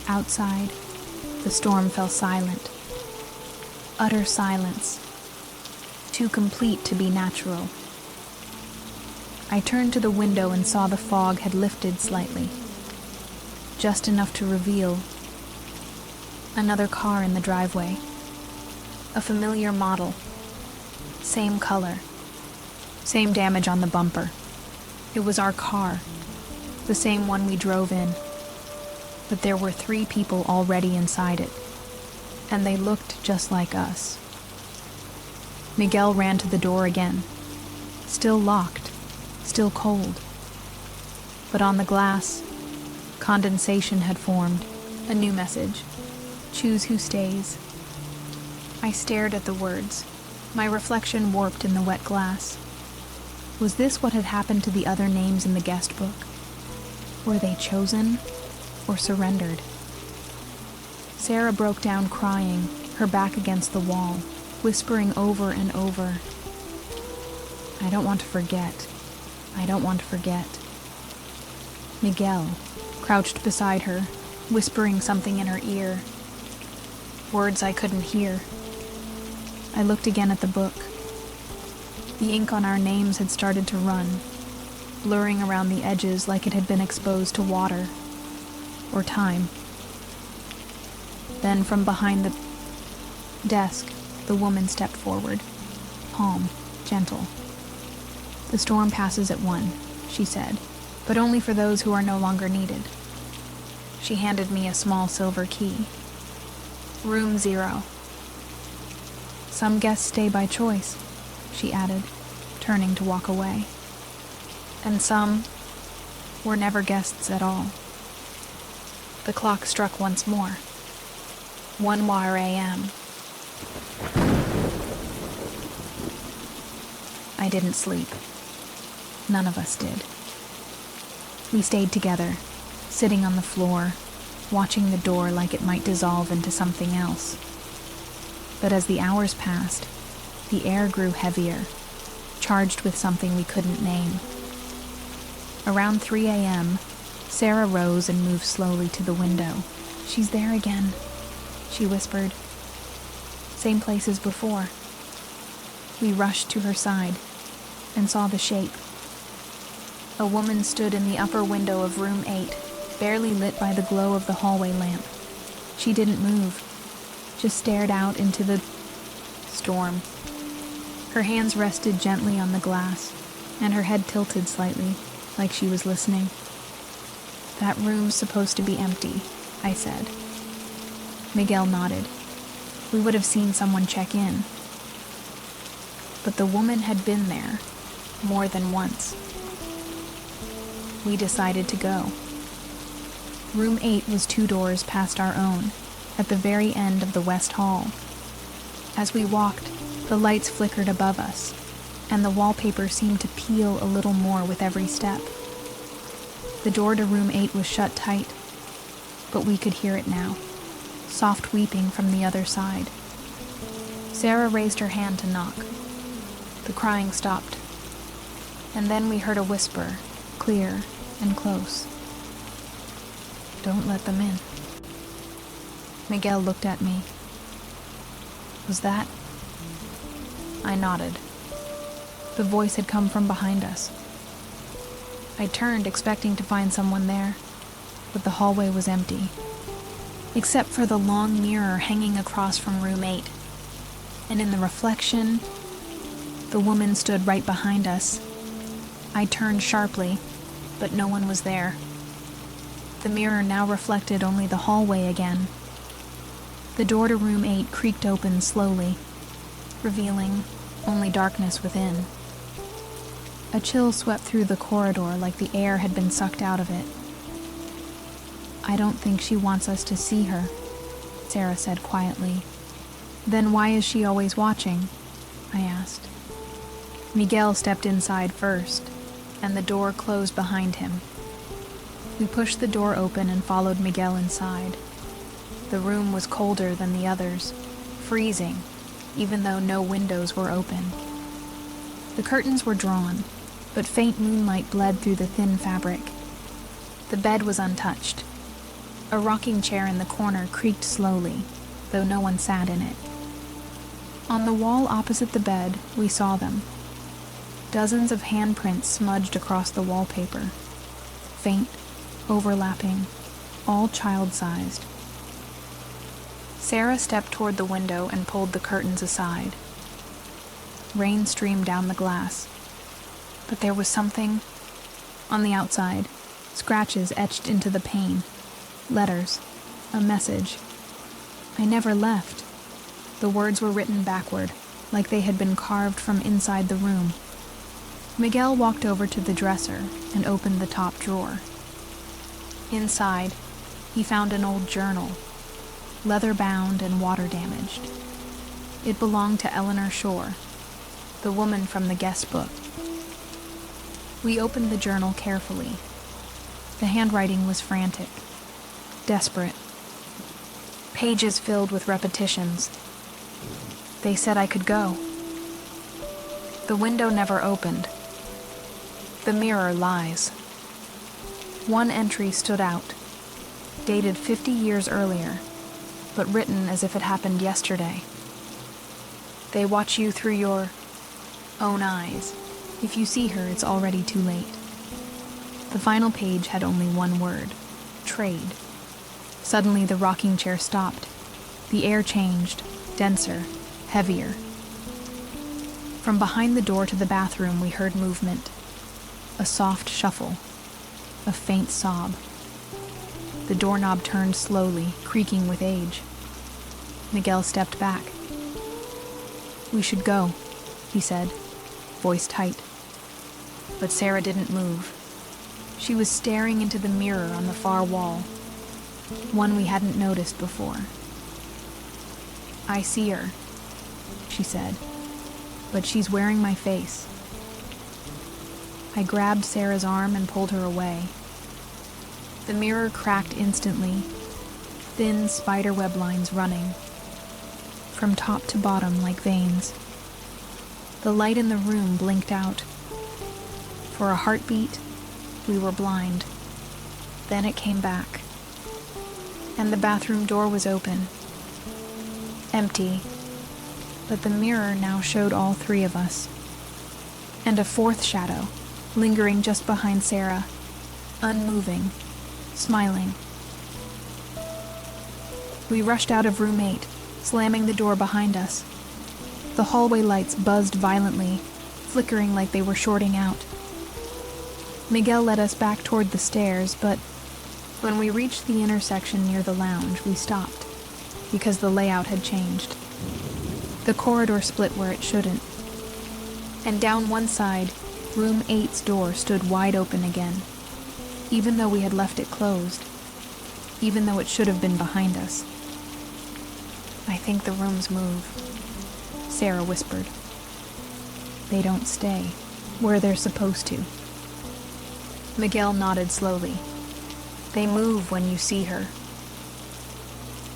S1: Outside, the storm fell silent. Utter silence. Too complete to be natural. I turned to the window and saw the fog had lifted slightly. Just enough to reveal another car in the driveway. A familiar model. Same color. Same damage on the bumper. It was our car. The same one we drove in. But there were 3 people already inside it. And they looked just like us. Miguel ran to the door again. Still locked. Still cold. But on the glass, condensation had formed. A new message. Choose who stays. I stared at the words, my reflection warped in the wet glass. Was this what had happened to the other names in the guest book? Were they chosen or surrendered? Sarah broke down crying, her back against the wall, whispering over and over, "I don't want to forget. I don't want to forget." Miguel crouched beside her, whispering something in her ear. Words I couldn't hear. I looked again at the book. The ink on our names had started to run, blurring around the edges like it had been exposed to water or time. Then from behind the desk, the woman stepped forward, calm, gentle. "The storm passes at 1, she said, "but only for those who are no longer needed." She handed me a small silver key. "Room 0. Some guests stay by choice," she added, turning to walk away. "And some were never guests at all." The clock struck once more. 1 a.m. I didn't sleep. None of us did. We stayed together, sitting on the floor, watching the door like it might dissolve into something else. But as the hours passed, the air grew heavier, charged with something we couldn't name. Around 3 a.m., Sarah rose and moved slowly to the window. "She's there again," she whispered. "Same place as before." We rushed to her side and saw the shape. A woman stood in the upper window of room 8, barely lit by the glow of the hallway lamp. She didn't move, just stared out into the storm. Her hands rested gently on the glass, and her head tilted slightly, like she was listening. "That room's supposed to be empty," I said. Miguel nodded. "We would have seen someone check in." But the woman had been there more than once. We decided to go. Room 8 was 2 doors past our own, at the very end of the west hall. As we walked, the lights flickered above us, and the wallpaper seemed to peel a little more with every step. The door to room 8 was shut tight, but we could hear it now, soft weeping from the other side. Sarah raised her hand to knock. The crying stopped, and then we heard a whisper, clear and close. "Don't let them in." Miguel looked at me. "Was that?" I nodded. The voice had come from behind us. I turned, expecting to find someone there, but the hallway was empty, except for the long mirror hanging across from room 8. And in the reflection, the woman stood right behind us. I turned sharply, but no one was there. The mirror now reflected only the hallway again, The door to room 8 creaked open slowly, revealing only darkness within. A chill swept through the corridor like the air had been sucked out of it. "I don't think she wants us to see her," Sarah said quietly. "Then why is she always watching?" I asked. Miguel stepped inside first, and the door closed behind him. We pushed the door open and followed Miguel inside. The room was colder than the others, freezing, even though no windows were open. The curtains were drawn, but faint moonlight bled through the thin fabric. The bed was untouched. A rocking chair in the corner creaked slowly, though no one sat in it. On the wall opposite the bed, we saw them. Dozens of handprints smudged across the wallpaper. Faint, overlapping, all child-sized. Sarah stepped toward the window and pulled the curtains aside. Rain streamed down the glass, but there was something on the outside, scratches etched into the pane, letters, a message. "I never left." The words were written backward, like they had been carved from inside the room. Miguel walked over to the dresser and opened the top drawer. Inside, he found an old journal, leather-bound and water-damaged. It belonged to Eleanor Shore, the woman from the guest book. We opened the journal carefully. The handwriting was frantic, desperate. Pages filled with repetitions. They said I could go. The window never opened. The mirror lies. One entry stood out, dated 50 years earlier, but written as if it happened yesterday. "They watch you through your own eyes. If you see her, it's already too late." The final page had only one word: trade. Suddenly the rocking chair stopped. The air changed, denser, heavier. From behind the door to the bathroom we heard movement. A soft shuffle. A faint sob. The doorknob turned slowly, creaking with age. Miguel stepped back. "We should go," he said, voice tight. But Sarah didn't move. She was staring into the mirror on the far wall, one we hadn't noticed before. "I see her," she said, "but she's wearing my face." I grabbed Sarah's arm and pulled her away. The mirror cracked instantly, thin spiderweb lines running, from top to bottom like veins. The light in the room blinked out. For a heartbeat, we were blind. Then it came back, and the bathroom door was open. Empty, but the mirror now showed all three of us. And a fourth shadow, lingering just behind Sarah, unmoving, smiling. We rushed out of room 8, slamming the door behind us. The hallway lights buzzed violently, flickering like they were shorting out. Miguel led us back toward the stairs, but when we reached the intersection near the lounge, we stopped, because the layout had changed. The corridor split where it shouldn't, and down one side, room 8's door stood wide open again, even though we had left it closed, even though it should have been behind us. "I think the rooms move," Sarah whispered. "They don't stay where they're supposed to." Miguel nodded slowly. "They move when you see her."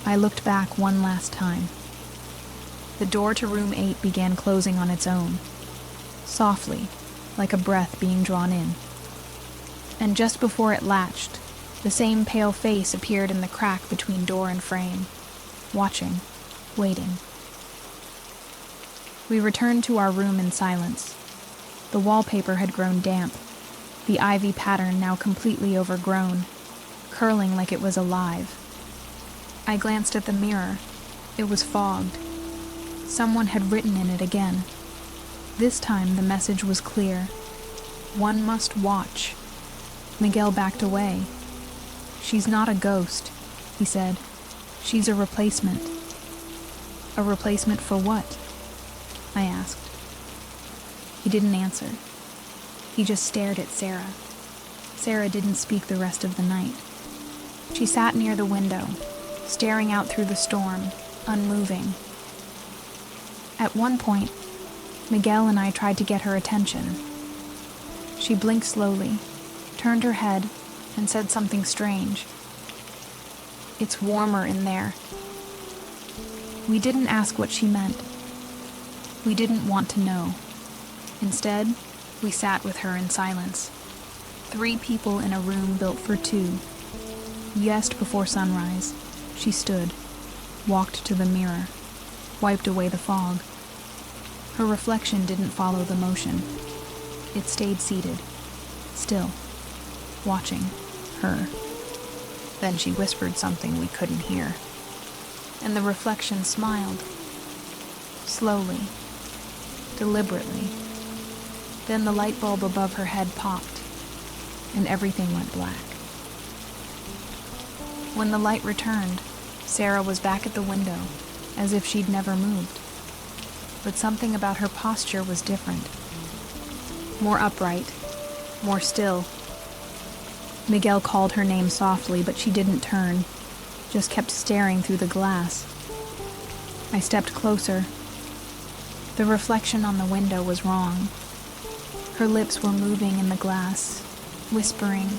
S1: I looked back one last time. The door to room 8 began closing on its own, softly, like a breath being drawn in. And just before it latched, the same pale face appeared in the crack between door and frame, watching, waiting. We returned to our room in silence. The wallpaper had grown damp, the ivy pattern now completely overgrown, curling like it was alive. I glanced at the mirror. It was fogged. Someone had written in it again. This time the message was clear. One must watch. Miguel backed away. "She's not a ghost," he said. "She's a replacement." A replacement for what? I asked. He didn't answer. He just stared at Sarah. Sarah didn't speak the rest of the night. She sat near the window, staring out through the storm, unmoving. At one point, Miguel and I tried to get her attention. She blinked slowly, turned her head, and said something strange. "It's warmer in there." We didn't ask what she meant. We didn't want to know. Instead, we sat with her in silence. 3 people in a room built for 2. Just before sunrise, she stood, walked to the mirror, wiped away the fog. Her reflection didn't follow the motion. It stayed seated, still, watching her. Then she whispered something we couldn't hear. And the reflection smiled. Slowly, deliberately. Then the light bulb above her head popped, and everything went black. When the light returned, Sarah was back at the window, as if she'd never moved. But something about her posture was different. More upright, more still. Miguel called her name softly, but she didn't turn, just kept staring through the glass. I stepped closer. The reflection on the window was wrong. Her lips were moving in the glass, whispering,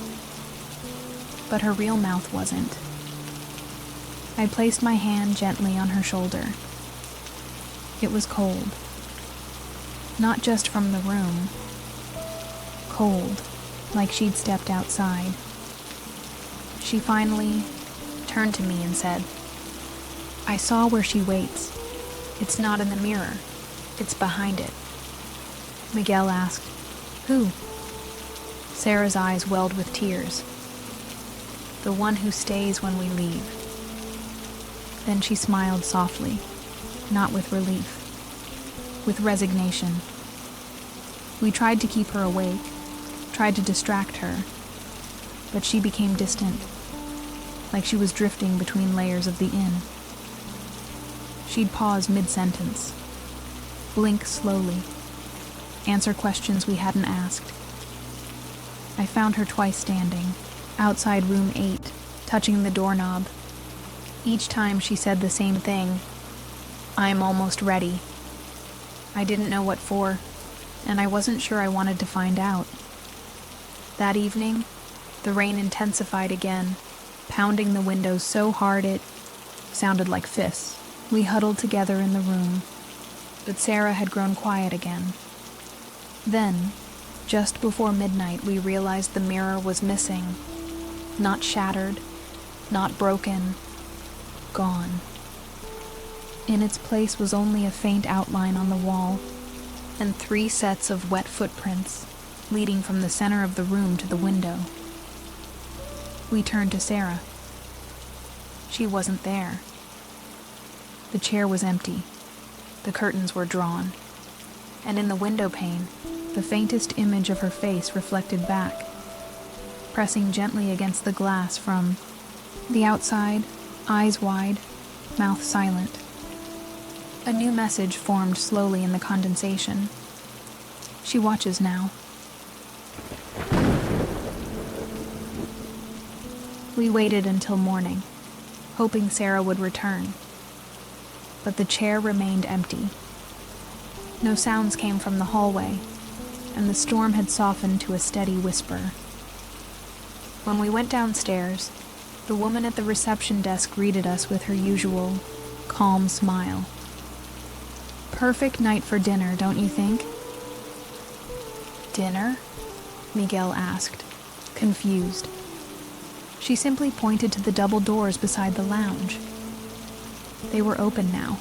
S1: but her real mouth wasn't. I placed my hand gently on her shoulder. It was cold. Not just from the room. Cold, like she'd stepped outside. She finally turned to me and said, "I saw where she waits. It's not in the mirror. It's behind it." Miguel asked, "Who?" Sarah's eyes welled with tears. "The one who stays when we leave." Then she smiled softly, not with relief, with resignation. We tried to keep her awake, tried to distract her, but she became distant, like she was drifting between layers of the inn. She'd pause mid-sentence, blink slowly, answer questions we hadn't asked. I found her twice standing, outside room 8, touching the doorknob. Each time she said the same thing, "I'm almost ready." I didn't know what for, and I wasn't sure I wanted to find out. That evening, the rain intensified again, pounding the windows so hard it sounded like fists. We huddled together in the room, but Sarah had grown quiet again. Then, just before midnight, we realized the mirror was missing. Not shattered, not broken, gone. In its place was only a faint outline on the wall, and 3 sets of wet footprints leading from the center of the room to the window. We turned to Sarah. She wasn't there. The chair was empty. The curtains were drawn. And in the window pane, the faintest image of her face reflected back, pressing gently against the glass from the outside, eyes wide, mouth silent. A new message formed slowly in the condensation. She watches now. We waited until morning, hoping Sarah would return. But the chair remained empty. No sounds came from the hallway, and the storm had softened to a steady whisper. When we went downstairs, the woman at the reception desk greeted us with her usual, calm smile. "Perfect night for dinner, don't you think?" "Dinner?" Miguel asked, confused. She simply pointed to the double doors beside the lounge. They were open now,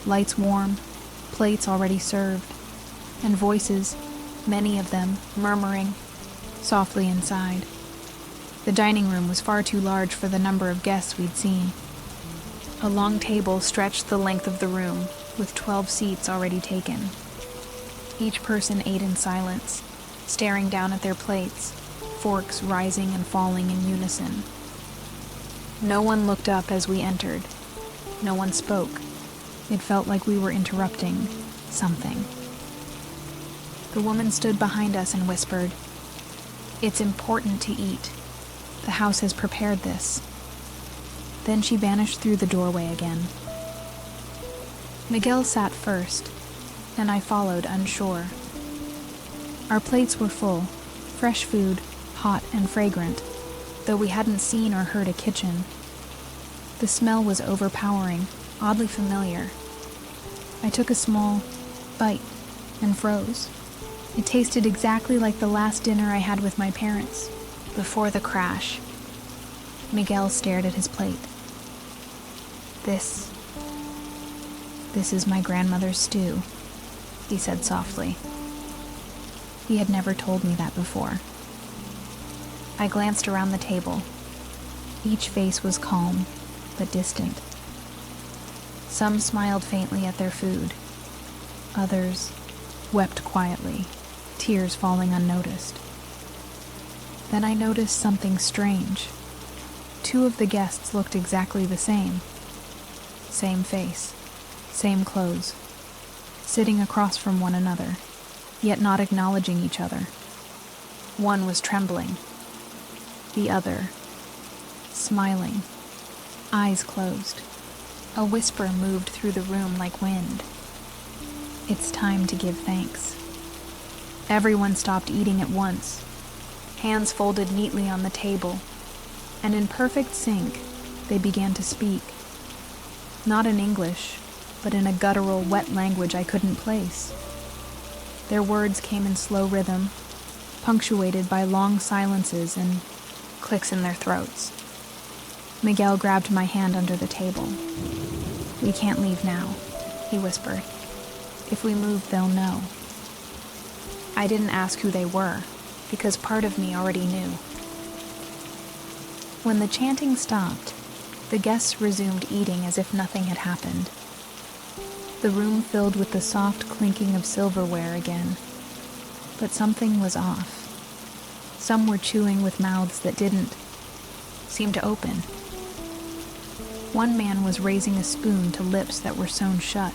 S1: lights warm, plates already served, and voices, many of them, murmuring softly inside. The dining room was far too large for the number of guests we'd seen. A long table stretched the length of the room, with 12 seats already taken. Each person ate in silence, staring down at their plates, forks rising and falling in unison. No one looked up as we entered. No one spoke. It felt like we were interrupting something. The woman stood behind us and whispered, "It's important to eat. The house has prepared this." Then she vanished through the doorway again. Miguel sat first, and I followed, unsure. Our plates were full, fresh food, hot and fragrant, though we hadn't seen or heard a kitchen. The smell was overpowering, oddly familiar. I took a small bite and froze. It tasted exactly like the last dinner I had with my parents, before the crash. Miguel stared at his plate. This is my grandmother's stew," he said softly. He had never told me that before. I glanced around the table. Each face was calm, but distant. Some smiled faintly at their food. Others wept quietly, tears falling unnoticed. Then I noticed something strange. 2 of the guests looked exactly the same. Same face, same clothes, sitting across from one another, yet not acknowledging each other. One was trembling. The other, smiling, eyes closed. A whisper moved through the room like wind. "It's time to give thanks." Everyone stopped eating at once, hands folded neatly on the table, and in perfect sync, they began to speak. Not in English, but in a guttural, wet language I couldn't place. Their words came in slow rhythm, punctuated by long silences and clicks in their throats. Miguel grabbed my hand under the table. "We can't leave now," he whispered. "If we move, they'll know." I didn't ask who they were, because part of me already knew. When the chanting stopped, the guests resumed eating as if nothing had happened. The room filled with the soft clinking of silverware again. But something was off. Some were chewing with mouths that didn't seem to open. One man was raising a spoon to lips that were sewn shut.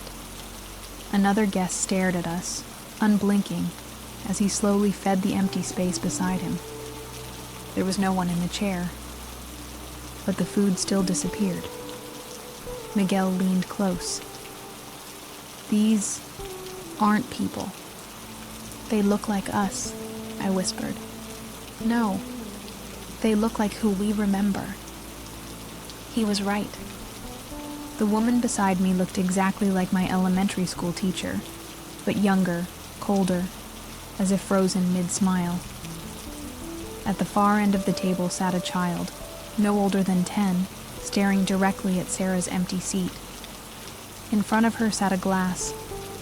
S1: Another guest stared at us, unblinking, as he slowly fed the empty space beside him. There was no one in the chair, but the food still disappeared. Miguel leaned close. "These aren't people. They look like us," I whispered. "No, they look like who we remember." He was right. The woman beside me looked exactly like my elementary school teacher, but younger, colder, as if frozen mid-smile. At the far end of the table sat a child, no older than 10, staring directly at Sarah's empty seat. In front of her sat a glass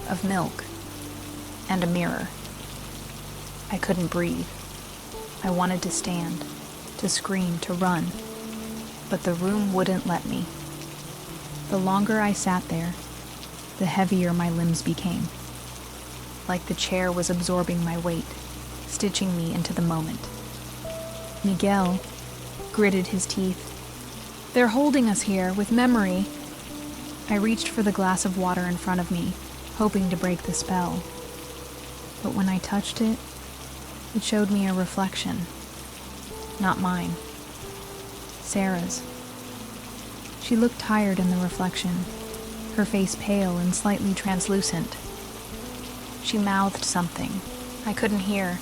S1: of milk and a mirror. I couldn't breathe. I wanted to stand, to scream, to run, but the room wouldn't let me. The longer I sat there, the heavier my limbs became, like the chair was absorbing my weight, stitching me into the moment. Miguel gritted his teeth. "They're holding us here with memory." I reached for the glass of water in front of me, hoping to break the spell. But when I touched it, it showed me a reflection. Not mine. Sarah's. She looked tired in the reflection, her face pale and slightly translucent. She mouthed something. I couldn't hear.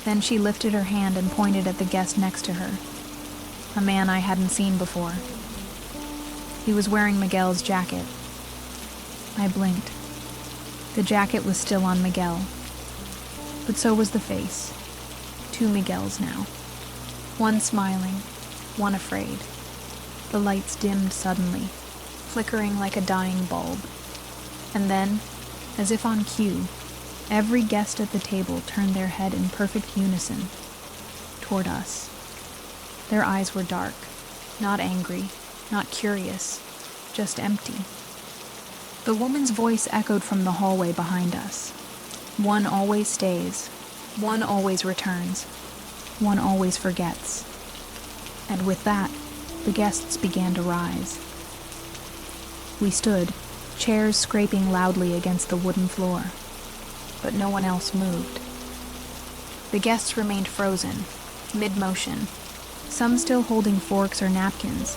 S1: Then she lifted her hand and pointed at the guest next to her, a man I hadn't seen before. He was wearing Miguel's jacket. I blinked. The jacket was still on Miguel, but so was the face. 2 Miguels now. One smiling, one afraid. The lights dimmed suddenly, flickering like a dying bulb. And then, as if on cue, every guest at the table turned their head in perfect unison toward us. Their eyes were dark, not angry, not curious, just empty. The woman's voice echoed from the hallway behind us. "One always stays. One always returns. One always forgets." And with that, the guests began to rise. We stood, chairs scraping loudly against the wooden floor, but no one else moved. The guests remained frozen, mid-motion, some still holding forks or napkins,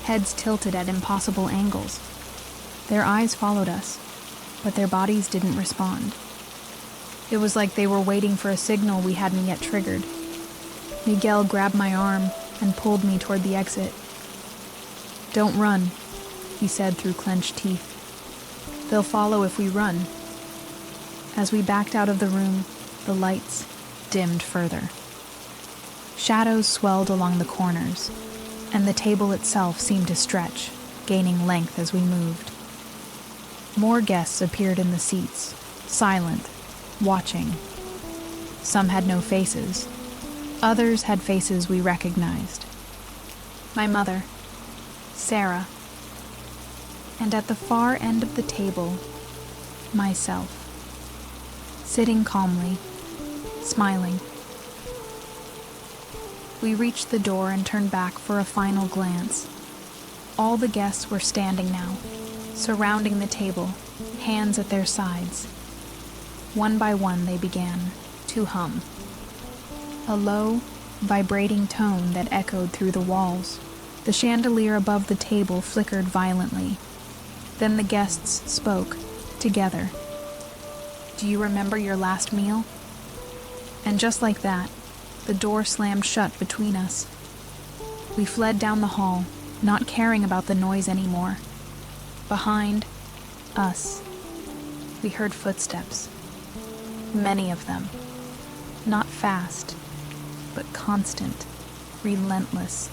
S1: heads tilted at impossible angles. Their eyes followed us, but their bodies didn't respond. It was like they were waiting for a signal we hadn't yet triggered. Miguel grabbed my arm and pulled me toward the exit. "Don't run," he said through clenched teeth. "They'll follow if we run." As we backed out of the room, the lights dimmed further. Shadows swelled along the corners, and the table itself seemed to stretch, gaining length as we moved. More guests appeared in the seats, silent, watching. Some had no faces. Others had faces we recognized. My mother, Sarah, and at the far end of the table, myself, sitting calmly, smiling. We reached the door and turned back for a final glance. All the guests were standing now, surrounding the table, hands at their sides. One by one they began to hum. A low, vibrating tone that echoed through the walls. The chandelier above the table flickered violently. Then the guests spoke, together. "Do you remember your last meal?" And just like that, the door slammed shut between us. We fled down the hall, not caring about the noise anymore. Behind us, we heard footsteps. Many of them. Not fast, but constant, relentless.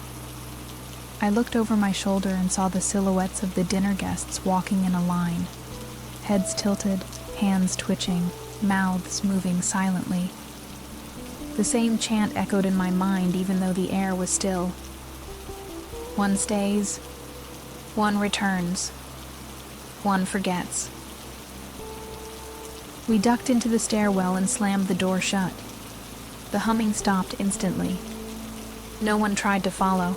S1: I looked over my shoulder and saw the silhouettes of the dinner guests walking in a line. Heads tilted, hands twitching, mouths moving silently. The same chant echoed in my mind even though the air was still. One stays, one returns, one forgets. We ducked into the stairwell and slammed the door shut. The humming stopped instantly. No one tried to follow.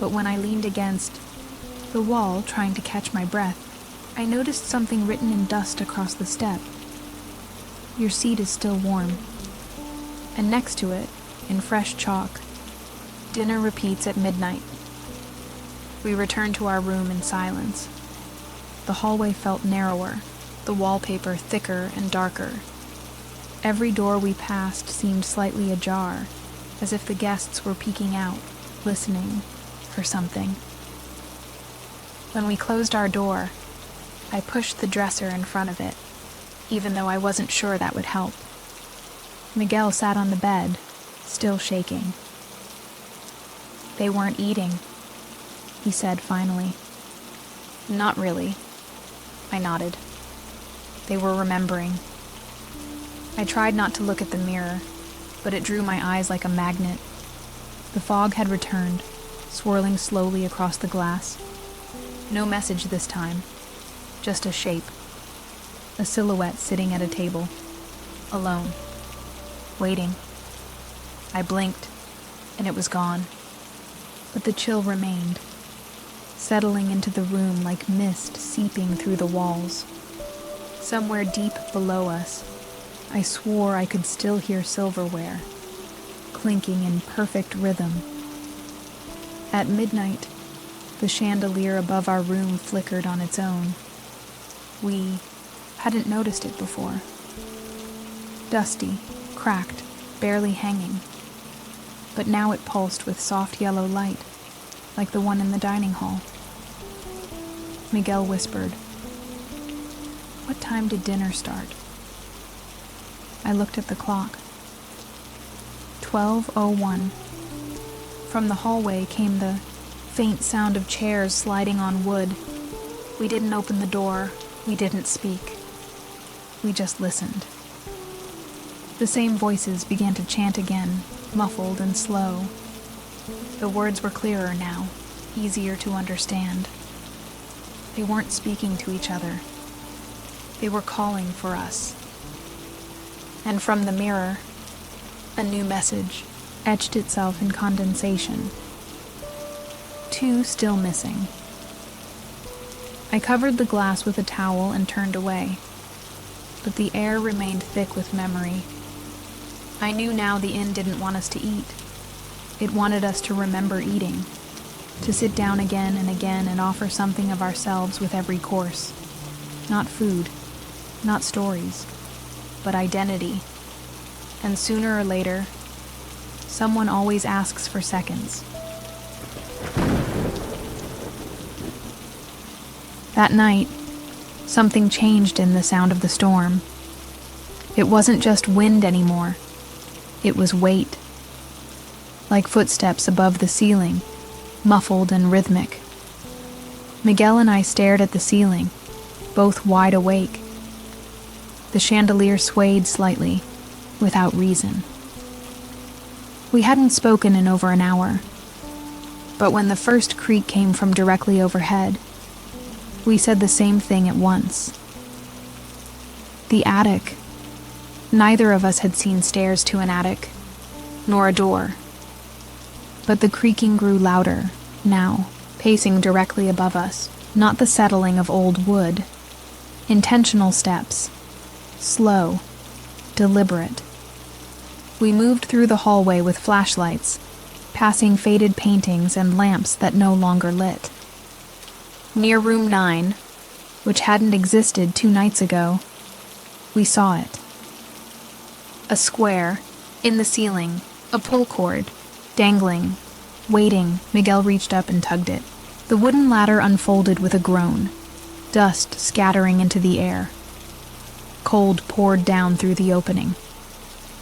S1: But when I leaned against the wall, trying to catch my breath, I noticed something written in dust across the step. "Your seat is still warm." And next to it, in fresh chalk, "Dinner repeats at midnight." We returned to our room in silence. The hallway felt narrower, the wallpaper thicker and darker. Every door we passed seemed slightly ajar, as if the guests were peeking out, listening for something. When we closed our door, I pushed the dresser in front of it, even though I wasn't sure that would help. Miguel sat on the bed, still shaking. "They weren't eating," he said finally. "Not really," I nodded. "They were remembering." I tried not to look at the mirror, but it drew my eyes like a magnet. The fog had returned, swirling slowly across the glass. No message this time, just a shape. A silhouette sitting at a table, alone, waiting. I blinked, and it was gone. But the chill remained, settling into the room like mist seeping through the walls. Somewhere deep below us, I swore I could still hear silverware, clinking in perfect rhythm. At midnight, the chandelier above our room flickered on its own. We hadn't noticed it before. Dusty, cracked, barely hanging. But now it pulsed with soft yellow light, like the one in the dining hall. Miguel whispered, "What time did dinner start?" I looked at the clock. 12:01. From the hallway came the faint sound of chairs sliding on wood. We didn't open the door. We didn't speak. We just listened. The same voices began to chant again, muffled and slow. The words were clearer now, easier to understand. They weren't speaking to each other. They were calling for us. And from the mirror, a new message etched itself in condensation. 2 still missing. I covered the glass with a towel and turned away, but the air remained thick with memory. I knew now the inn didn't want us to eat. It wanted us to remember eating, to sit down again and offer something of ourselves with every course. Not food, not stories, but identity. And sooner or later, someone always asks for seconds. That night, something changed in the sound of the storm. It wasn't just wind anymore. It was weight. Like footsteps above the ceiling, muffled and rhythmic. Miguel and I stared at the ceiling, both wide awake. The chandelier swayed slightly, without reason. We hadn't spoken in over an hour, but when the first creak came from directly overhead, we said the same thing at once. The attic. Neither of us had seen stairs to an attic, nor a door. But the creaking grew louder, now, pacing directly above us, not the settling of old wood. Intentional steps. Slow. Deliberate. We moved through the hallway with flashlights, passing faded paintings and lamps that no longer lit. Near room 9, which hadn't existed 2 nights ago, we saw it. A square, in the ceiling, a pull cord, dangling, waiting. Miguel reached up and tugged it. The wooden ladder unfolded with a groan, dust scattering into the air. Cold poured down through the opening.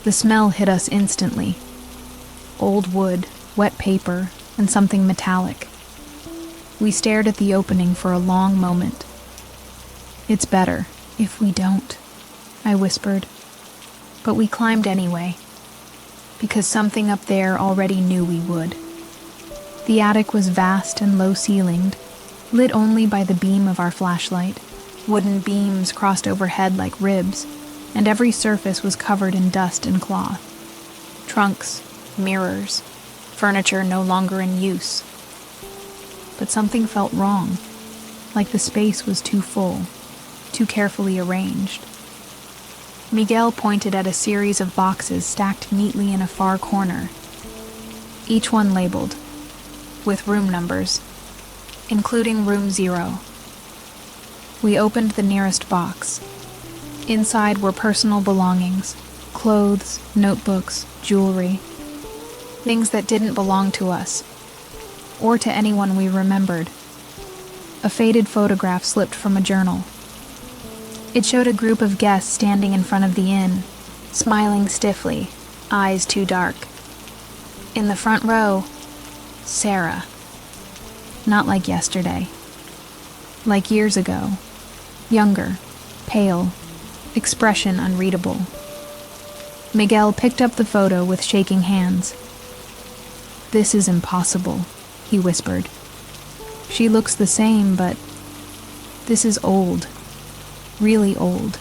S1: The smell hit us instantly. Old wood, wet paper, and something metallic. We stared at the opening for a long moment. "It's better if we don't," I whispered. But we climbed anyway, because something up there already knew we would. The attic was vast and low-ceilinged, lit only by the beam of our flashlight. Wooden beams crossed overhead like ribs, and every surface was covered in dust and cloth. Trunks, mirrors, furniture no longer in use. But something felt wrong, like the space was too full, too carefully arranged. Miguel pointed at a series of boxes stacked neatly in a far corner, each one labeled, with room numbers, including room 0. We opened the nearest box. Inside were personal belongings, clothes, notebooks, jewelry, things that didn't belong to us, or to anyone we remembered. A faded photograph slipped from a journal. It showed a group of guests standing in front of the inn, smiling stiffly, eyes too dark. In the front row, Sarah. Not like yesterday. Like years ago. Younger, pale, expression unreadable. Miguel picked up the photo with shaking hands. "This is impossible," he whispered. "She looks the same, but this is old. Really old."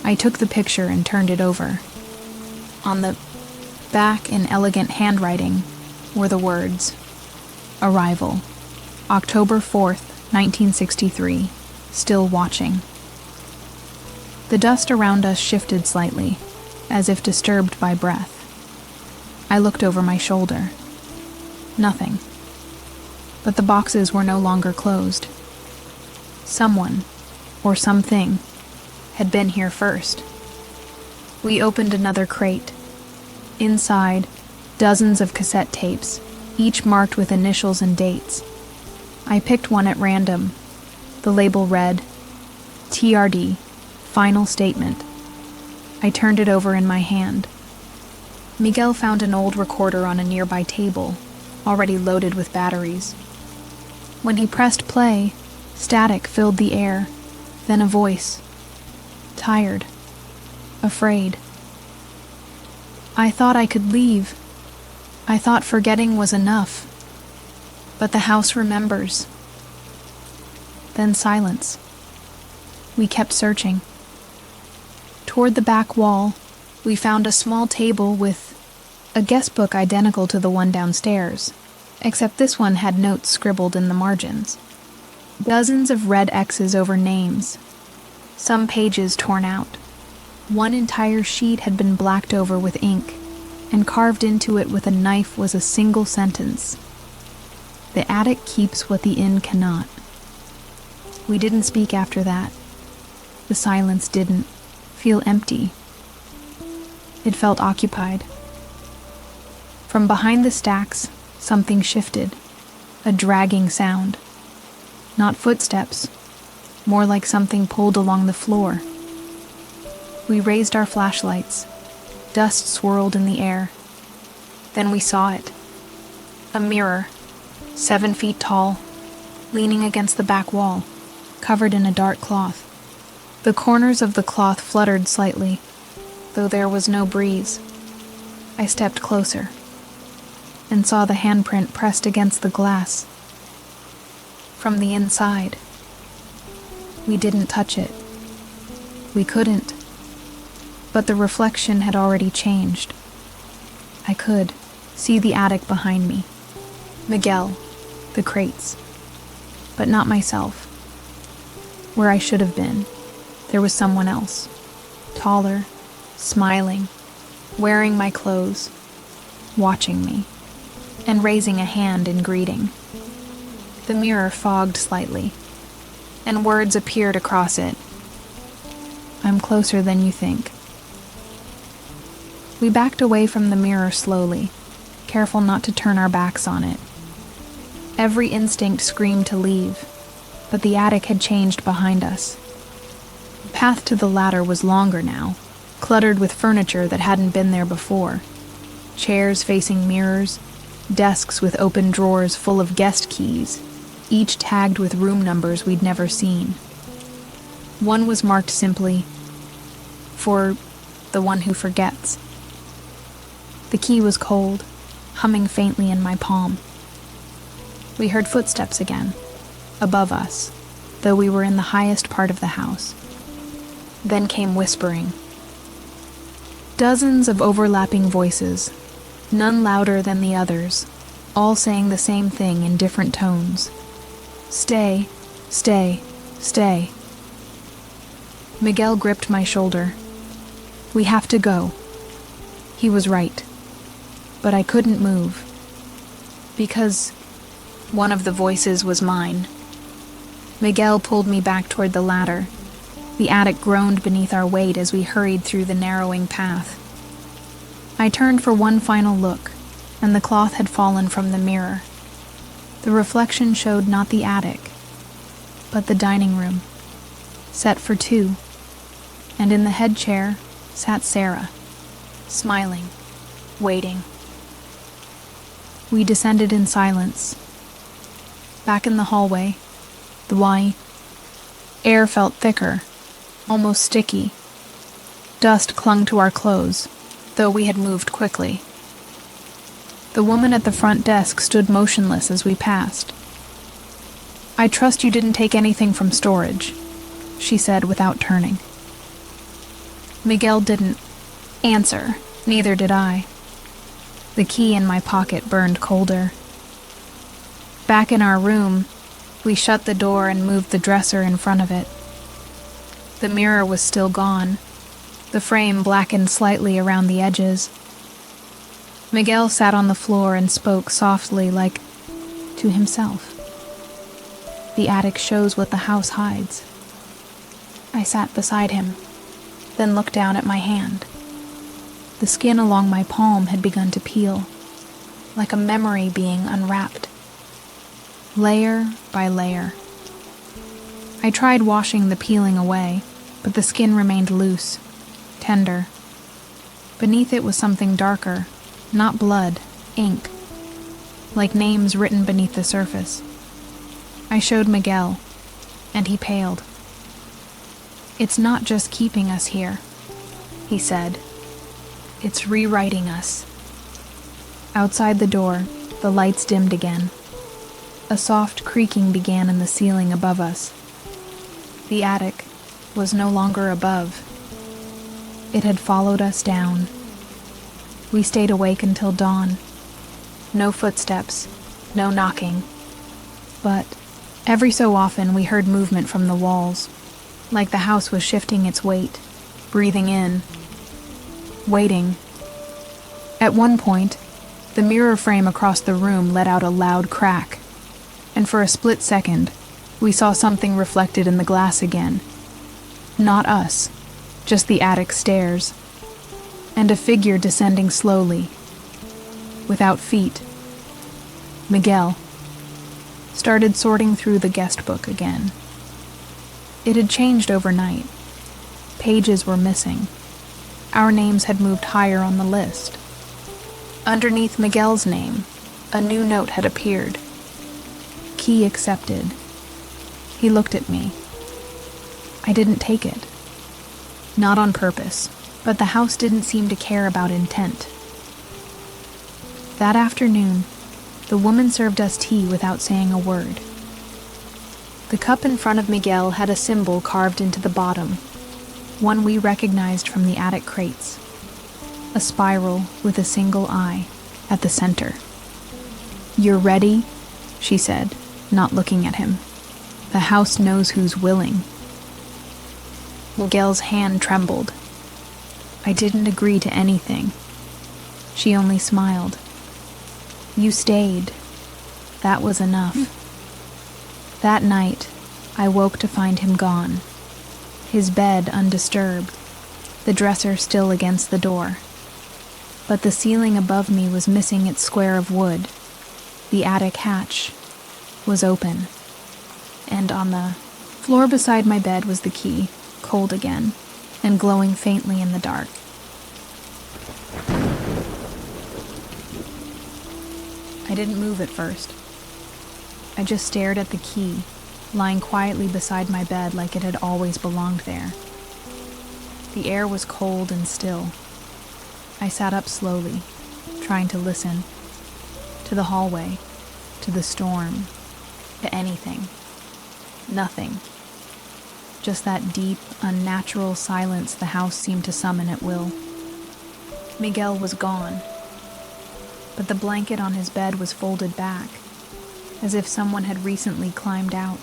S1: I took the picture and turned it over. On the back, in elegant handwriting, were the words, "Arrival, October 4th, 1963, still watching." The dust around us shifted slightly, as if disturbed by breath. I looked over my shoulder. Nothing. But the boxes were no longer closed. Someone, or something, had been here first. We opened another crate. Inside, dozens of cassette tapes, each marked with initials and dates. I picked one at random. The label read, "TRD, Final Statement." I turned it over in my hand. Miguel found an old recorder on a nearby table, already loaded with batteries. When he pressed play, static filled the air, then a voice. Tired. Afraid. I thought I could leave. I thought forgetting was enough. But the house remembers. Then silence. We kept searching. Toward the back wall, we found a small table with a guest book identical to the one downstairs, except this one had notes scribbled in the margins. Dozens of red X's over names, some pages torn out. One entire sheet had been blacked over with ink, and carved into it with a knife was a single sentence: "The attic keeps what the inn cannot." We didn't speak after that. The silence didn't feel empty. It felt occupied. From behind the stacks, something shifted, a dragging sound. Not footsteps, more like something pulled along the floor. We raised our flashlights. Dust swirled in the air. Then we saw it. A mirror, 7 feet tall, leaning against the back wall, covered in a dark cloth. The corners of the cloth fluttered slightly, though there was no breeze. I stepped closer and saw the handprint pressed against the glass. From the inside. We didn't touch it. We couldn't. But the reflection had already changed. I could see the attic behind me. Miguel, the crates. But not myself. Where I should have been, there was someone else. Taller, smiling, wearing my clothes, watching me, and raising a hand in greeting. The mirror fogged slightly, and words appeared across it. "I'm closer than you think." We backed away from the mirror slowly, careful not to turn our backs on it. Every instinct screamed to leave, but the attic had changed behind us. The path to the ladder was longer now, cluttered with furniture that hadn't been there before. Chairs facing mirrors, desks with open drawers full of guest keys, each tagged with room numbers we'd never seen. One was marked simply, "For the one who forgets." The key was cold, humming faintly in my palm. We heard footsteps again, above us, though we were in the highest part of the house. Then came whispering. Dozens of overlapping voices, none louder than the others, all saying the same thing in different tones. "Stay, stay, stay." Miguel gripped my shoulder. "We have to go." He was right. But I couldn't move. Because one of the voices was mine. Miguel pulled me back toward the ladder. The attic groaned beneath our weight as we hurried through the narrowing path. I turned for one final look, and the cloth had fallen from the mirror. The reflection showed not the attic, but the dining room, set for two, and in the head chair sat Sarah, smiling, waiting. We descended in silence. Back in the hallway, the air felt thicker, almost sticky. Dust clung to our clothes, though we had moved quickly. The woman at the front desk stood motionless as we passed. "I trust you didn't take anything from storage," she said without turning. Miguel didn't answer, neither did I. The key in my pocket burned colder. Back in our room, we shut the door and moved the dresser in front of it. The mirror was still gone, the frame blackened slightly around the edges. Miguel sat on the floor and spoke softly, like to himself. "The attic shows what the house hides." I sat beside him, then looked down at my hand. The skin along my palm had begun to peel, like a memory being unwrapped, layer by layer. I tried washing the peeling away, but the skin remained loose, tender. Beneath it was something darker, not blood, ink, like names written beneath the surface. I showed Miguel, and he paled. "It's not just keeping us here," he said. "It's rewriting us." Outside the door, the lights dimmed again. A soft creaking began in the ceiling above us. The attic was no longer above. It had followed us down. We stayed awake until dawn. No footsteps, no knocking, but Every so often, we heard movement from the walls, like the house was shifting its weight, breathing in, waiting. At one point, the mirror frame across the room let out a loud crack, and for a split second, we saw something reflected in the glass again. Not us, just the attic stairs, and a figure descending slowly, without feet. Miguel started sorting through the guest book again. It had changed overnight. Pages were missing. Our names had moved higher on the list. Underneath Miguel's name, a new note had appeared. Key accepted. He looked at me. I didn't take it. Not on purpose, but the house didn't seem to care about intent. That afternoon, the woman served us tea without saying a word. The cup in front of Miguel had a symbol carved into the bottom, one we recognized from the attic crates. A spiral with a single eye at the center. "You're ready?" she said, not looking at him. "The house knows who's willing." Miguel's hand trembled. I didn't agree to anything. She only smiled. "You stayed. That was enough." That night, I woke to find him gone. His bed undisturbed, the dresser still against the door. But the ceiling above me was missing its square of wood. The attic hatch was open, and on the floor beside my bed was the key, cold again, and glowing faintly in the dark. I didn't move at first. I just stared at the key, lying quietly beside my bed like it had always belonged there. The air was cold and still. I sat up slowly, trying to listen. To the hallway, to the storm, to anything. Nothing. Just that deep, unnatural silence the house seemed to summon at will. Miguel was gone, but the blanket on his bed was folded back, as if someone had recently climbed out.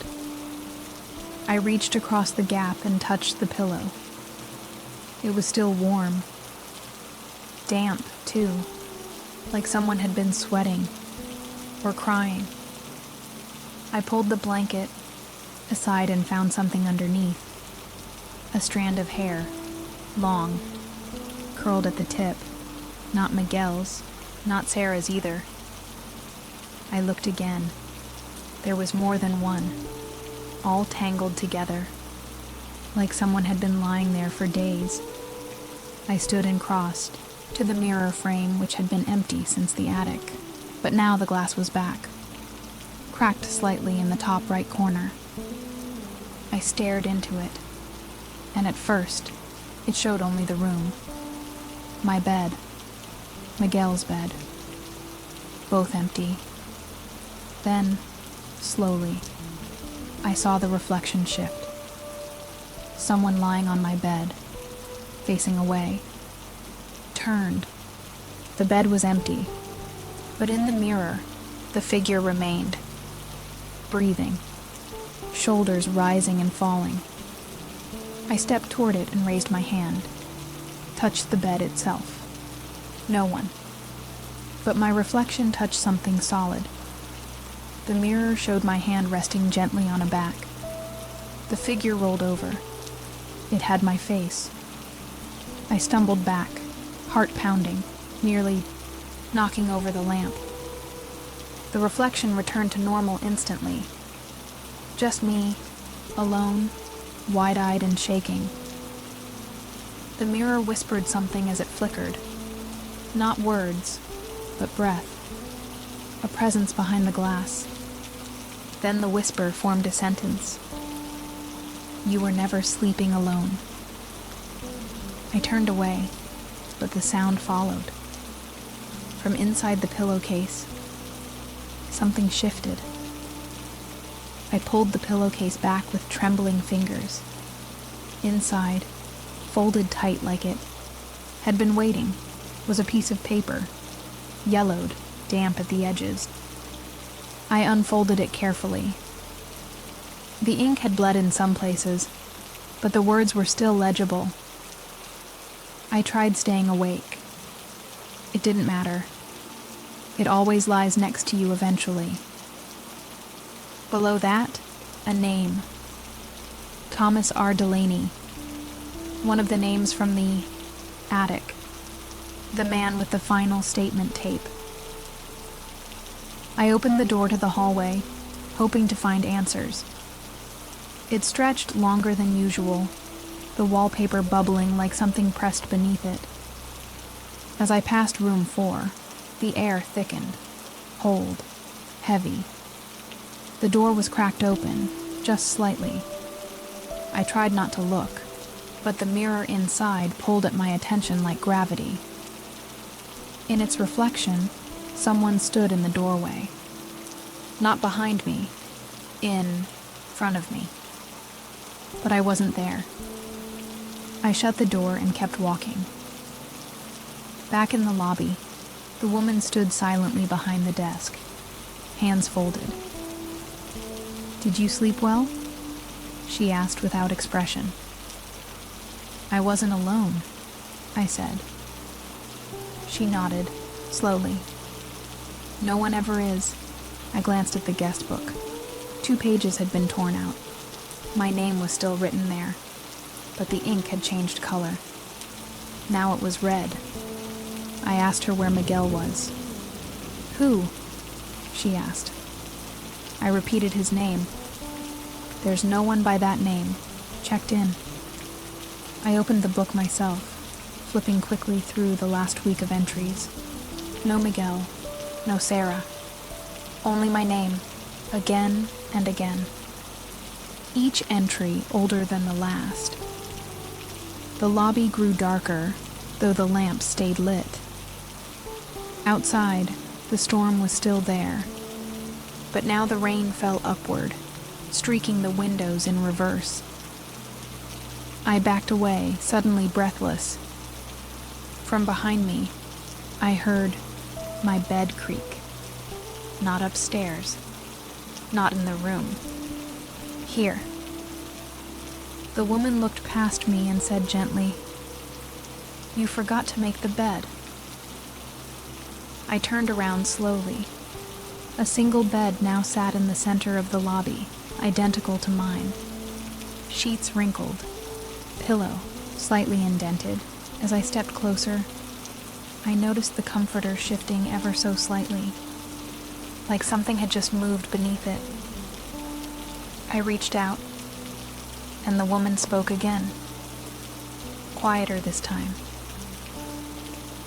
S1: I reached across the gap and touched the pillow. It was still warm. Damp, too, like someone had been sweating or crying. I pulled the blanket aside and found something underneath. A strand of hair, long, curled at the tip. Not Miguel's, not Sarah's either. I looked again. There was more than one, all tangled together, like someone had been lying there for days. I stood and crossed to the mirror frame, which had been empty since the attic, but now the glass was back, cracked slightly in the top right corner. I stared into it, and at first, it showed only the room. My bed, Miguel's bed, both empty. Then, slowly, I saw the reflection shift. Someone lying on my bed, facing away, turned. The bed was empty, but in the mirror, the figure remained, breathing, shoulders rising and falling. I stepped toward it and raised my hand, touched the bed itself. No one. But my reflection touched something solid. The mirror showed my hand resting gently on a back. The figure rolled over. It had my face. I stumbled back, heart pounding, nearly knocking over the lamp. The reflection returned to normal instantly. Just me, alone, wide-eyed and shaking. The mirror whispered something as it flickered. Not words, but breath. A presence behind the glass. Then the whisper formed a sentence. "You were never sleeping alone." I turned away, but the sound followed. From inside the pillowcase, something shifted. I pulled the pillowcase back with trembling fingers. Inside, folded tight like it had been waiting, was a piece of paper, yellowed, damp at the edges. I unfolded it carefully. The ink had bled in some places, but the words were still legible. I tried staying awake. It didn't matter. It always lies next to you eventually. Below that, a name. Thomas R. Delaney. One of the names from the attic. The man with the final statement tape. I opened the door to the hallway, hoping to find answers. It stretched longer than usual, the wallpaper bubbling like something pressed beneath it. As I passed room 4, the air thickened, cold, heavy. The door was cracked open, just slightly. I tried not to look, but the mirror inside pulled at my attention like gravity. In its reflection, someone stood in the doorway. Not behind me, in front of me. But I wasn't there. I shut the door and kept walking. Back in the lobby, the woman stood silently behind the desk, hands folded. "Did you sleep well?" she asked without expression. "I wasn't alone," I said. She nodded, slowly. "No one ever is." I glanced at the guest book. 2 pages had been torn out. My name was still written there, but the ink had changed color. Now it was red. I asked her where Miguel was. "Who?" she asked. I repeated his name. "There's no one by that name. Checked in." I opened the book myself, flipping quickly through the last week of entries. No Miguel, no Sarah. Only my name, again and again. Each entry older than the last. The lobby grew darker, though the lamps stayed lit. Outside, the storm was still there, but now the rain fell upward, streaking the windows in reverse. I backed away, suddenly breathless. From behind me, I heard my bed creak. Not upstairs, not in the room. Here. The woman looked past me and said gently, "You forgot to make the bed." I turned around slowly. A single bed now sat in the center of the lobby, identical to mine. Sheets wrinkled, pillow slightly indented. As I stepped closer, I noticed the comforter shifting ever so slightly, like something had just moved beneath it. I reached out, and the woman spoke again, quieter this time.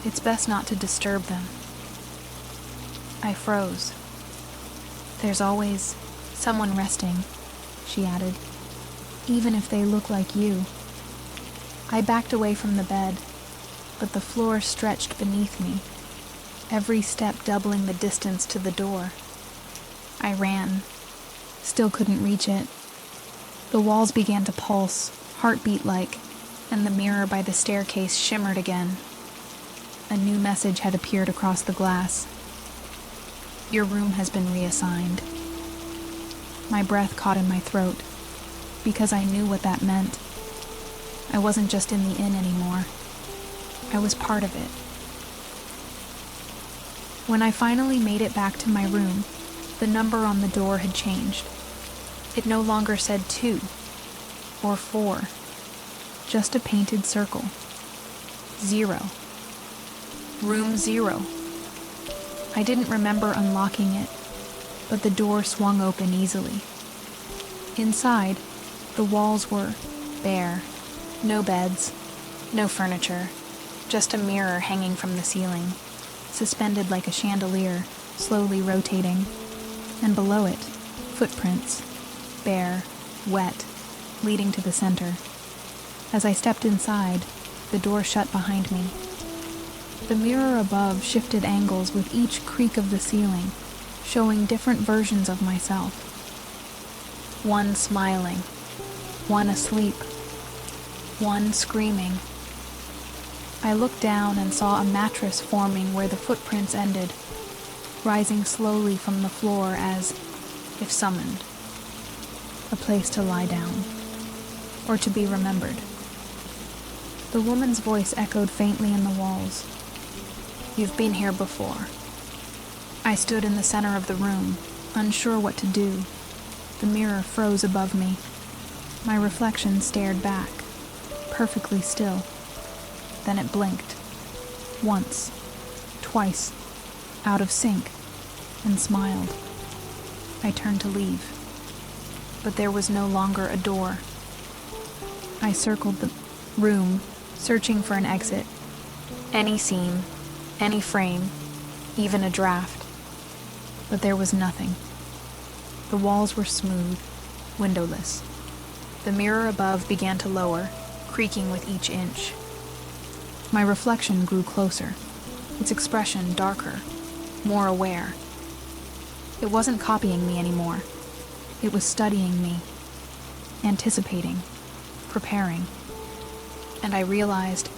S1: "It's best not to disturb them." I froze. "There's always someone resting," she added, "even if they look like you." I backed away from the bed, but the floor stretched beneath me, every step doubling the distance to the door. I ran, still couldn't reach it. The walls began to pulse, heartbeat-like, and the mirror by the staircase shimmered again. A new message had appeared across the glass. "Your room has been reassigned." My breath caught in my throat, because I knew what that meant. I wasn't just in the inn anymore. I was part of it. When I finally made it back to my room, the number on the door had changed. It no longer said 2 or 4, just a painted circle. 0. Room 0. I didn't remember unlocking it, but the door swung open easily. Inside, the walls were bare. No beds, no furniture, just a mirror hanging from the ceiling, suspended like a chandelier, slowly rotating, and below it, footprints, bare, wet, leading to the center. As I stepped inside, the door shut behind me. The mirror above shifted angles with each creak of the ceiling, showing different versions of myself. One smiling, one asleep, one screaming. I looked down and saw a mattress forming where the footprints ended, rising slowly from the floor as if summoned. a place to lie down, or to be remembered. The woman's voice echoed faintly in the walls. "You've been here before." I stood in the center of the room, unsure what to do. The mirror froze above me. My reflection stared back, perfectly still. Then it blinked. Once, twice, out of sync, and smiled. I turned to leave, but there was no longer a door. I circled the room, searching for an exit. Any seam, any frame, even a draft. But there was nothing. The walls were smooth, windowless. The mirror above began to lower, creaking with each inch. My reflection grew closer, its expression darker, more aware. It wasn't copying me anymore. It was studying me, anticipating, preparing. And I realized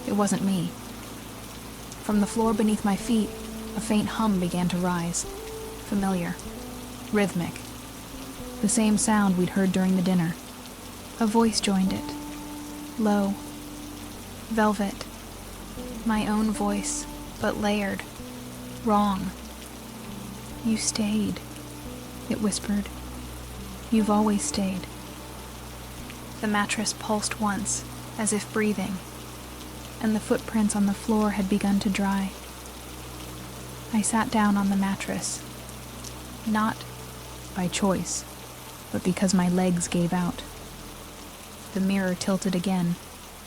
S1: it wasn't me. From the floor beneath my feet, a faint hum began to rise, familiar, rhythmic. The same sound we'd heard during the dinner. A voice joined it, low, velvet, my own voice, but layered, wrong. "You stayed," it whispered. "You've always stayed." The mattress pulsed once, as if breathing, and the footprints on the floor had begun to dry. I sat down on the mattress, not by choice, but because my legs gave out. The mirror tilted again,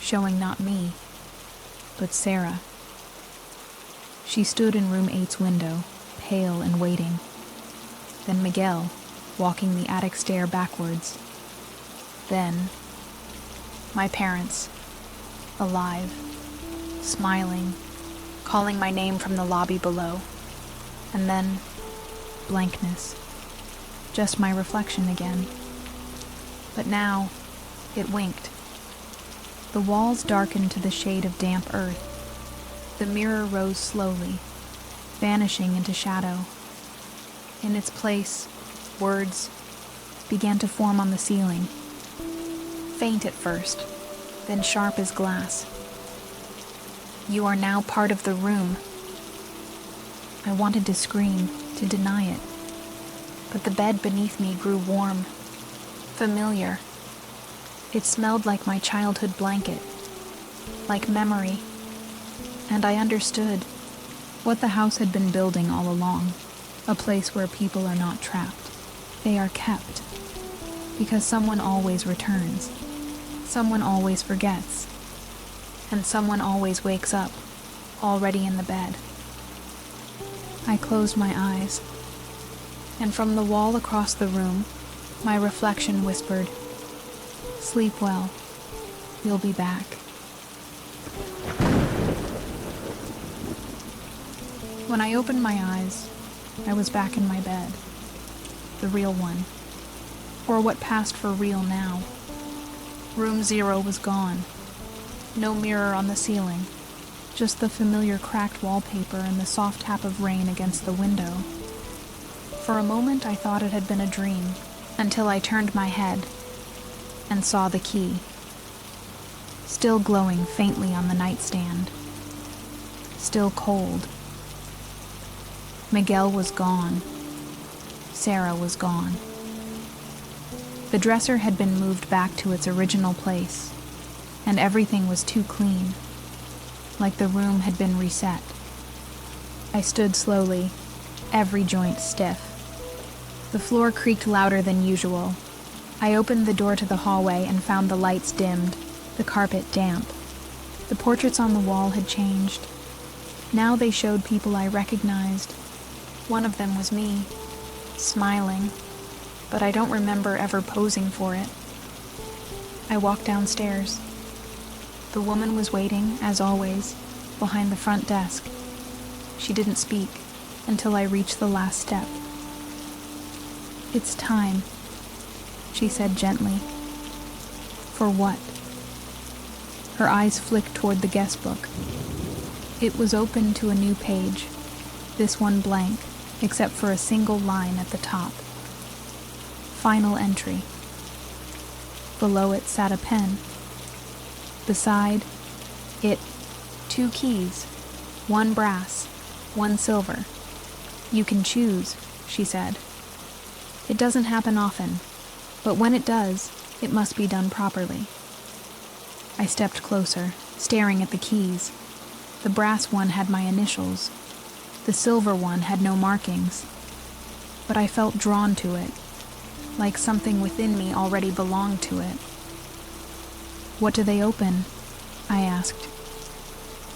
S1: showing not me, but Sarah. She stood in room 8's window, pale and waiting. Then Miguel, walking the attic stair backwards. Then my parents, alive, smiling, calling my name from the lobby below. And then blankness. Just my reflection again. But now it winked. The walls darkened to the shade of damp earth. The mirror rose slowly, vanishing into shadow. In its place, words began to form on the ceiling. Faint at first, then sharp as glass. "You are now part of the room." I wanted to scream, to deny it. But the bed beneath me grew warm, familiar. It smelled like my childhood blanket, like memory. And I understood what the house had been building all along, a place where people are not trapped. They are kept, because someone always returns, someone always forgets, and someone always wakes up, already in the bed. I closed my eyes, and from the wall across the room, my reflection whispered, "Sleep well, you'll be back." When I opened my eyes, I was back in my bed, the real one, or what passed for real now. Room 0 was gone. No mirror on the ceiling, just the familiar cracked wallpaper and the soft tap of rain against the window. For a moment I thought it had been a dream, until I turned my head and saw the key, still glowing faintly on the nightstand, still cold. Miguel was gone. Sarah was gone. The dresser had been moved back to its original place, and everything was too clean, like the room had been reset. I stood slowly, every joint stiff. The floor creaked louder than usual. I opened the door to the hallway and found the lights dimmed, the carpet damp. The portraits on the wall had changed. Now they showed people I recognized. One of them was me, smiling, but I don't remember ever posing for it. I walked downstairs. The woman was waiting, as always, behind the front desk. She didn't speak until I reached the last step. "It's time," she said gently. "For what?" Her eyes flicked toward the guest book. It was open to a new page, this one blank, except for a single line at the top. final entry. Below it sat a pen. Beside it, 2 keys, 1 brass, 1 silver. "You can choose," she said. "It doesn't happen often, but when it does, it must be done properly." I stepped closer, staring at the keys. The brass one had my initials. The silver one had no markings. But I felt drawn to it, like something within me already belonged to it. "What do they open?" I asked.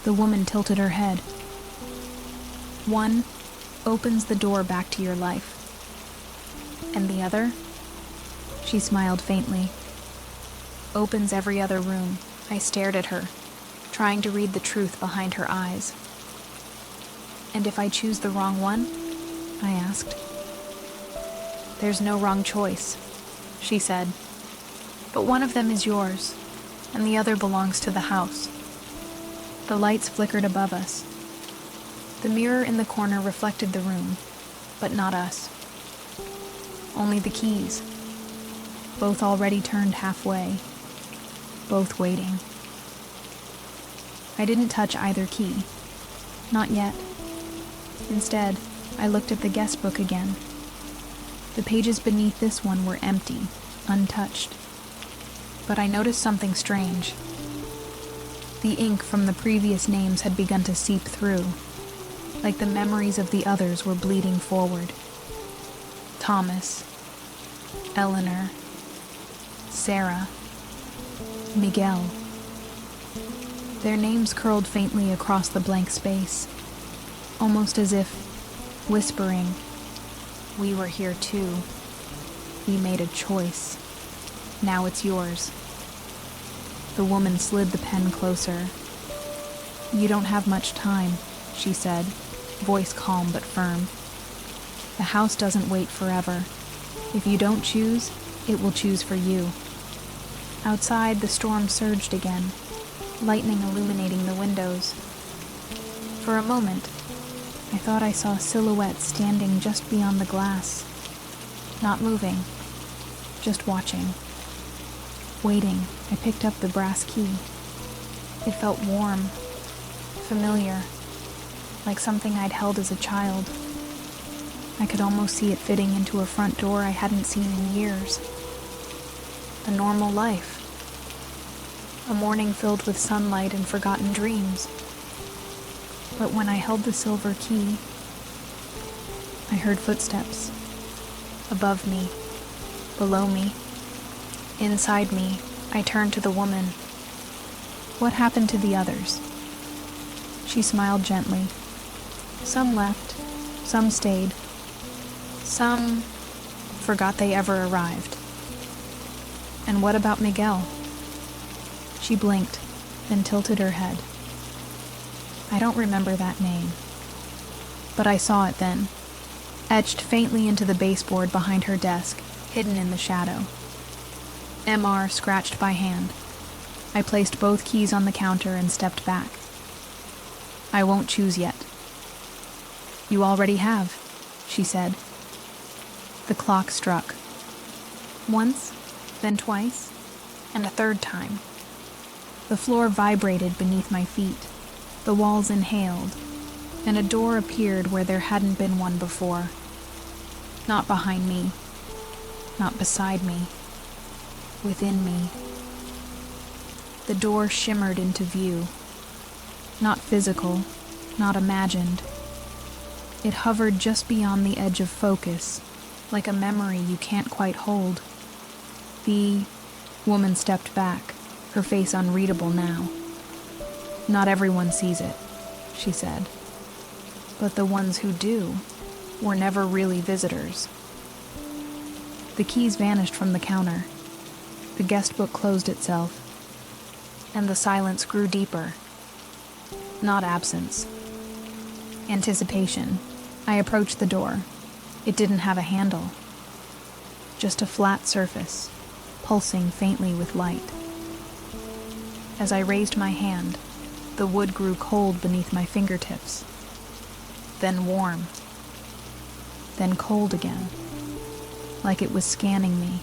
S1: The woman tilted her head. "One opens the door back to your life. And the other," she smiled faintly, "opens every other room." I stared at her, trying to read the truth behind her eyes. "And if I choose the wrong one?" I asked. "There's no wrong choice," she said. "But one of them is yours, and the other belongs to the house." The lights flickered above us. The mirror in the corner reflected the room, but not us. Only the keys, both already turned halfway, both waiting. I didn't touch either key. Not yet. Instead, I looked at the guest book again. The pages beneath this one were empty, untouched. But I noticed something strange. The ink from the previous names had begun to seep through, like the memories of the others were bleeding forward. Thomas, Eleanor, Sarah, Miguel. Their names curled faintly across the blank space, almost as if whispering, "We were here too. We made a choice. Now it's yours." The woman slid the pen closer. "You don't have much time," she said, voice calm but firm. "The house doesn't wait forever. If you don't choose, it will choose for you." Outside, the storm surged again, lightning illuminating the windows. For a moment, I thought I saw a silhouette standing just beyond the glass, not moving, just watching. Waiting, I picked up the brass key. It felt warm, familiar, like something I'd held as a child. I could almost see it fitting into a front door I hadn't seen in years. A normal life. A morning filled with sunlight and forgotten dreams. But when I held the silver key, I heard footsteps. Above me, below me, inside me. I turned to the woman. "What happened to the others?" She smiled gently. "Some left, some stayed. Some forgot they ever arrived." "And what about Miguel?" She blinked, then tilted her head. "I don't remember that name. But I saw it then, etched faintly into the baseboard behind her desk, hidden in the shadow. MR scratched by hand. I placed both keys on the counter and stepped back. "I won't choose yet." "You already have," she said. The clock struck. Once, then twice, and a third time. The floor vibrated beneath my feet. The walls inhaled, and a door appeared where there hadn't been one before. Not behind me, not beside me, within me. The door shimmered into view. Not physical, not imagined. It hovered just beyond the edge of focus, like a memory you can't quite hold. The woman stepped back, her face unreadable now. "Not everyone sees it," she said. "But the ones who do were never really visitors." The keys vanished from the counter. The guest book closed itself, and the silence grew deeper. Not absence. Anticipation. I approached the door. It didn't have a handle. Just a flat surface, pulsing faintly with light. As I raised my hand, the wood grew cold beneath my fingertips. Then warm. Then cold again. like it was scanning me,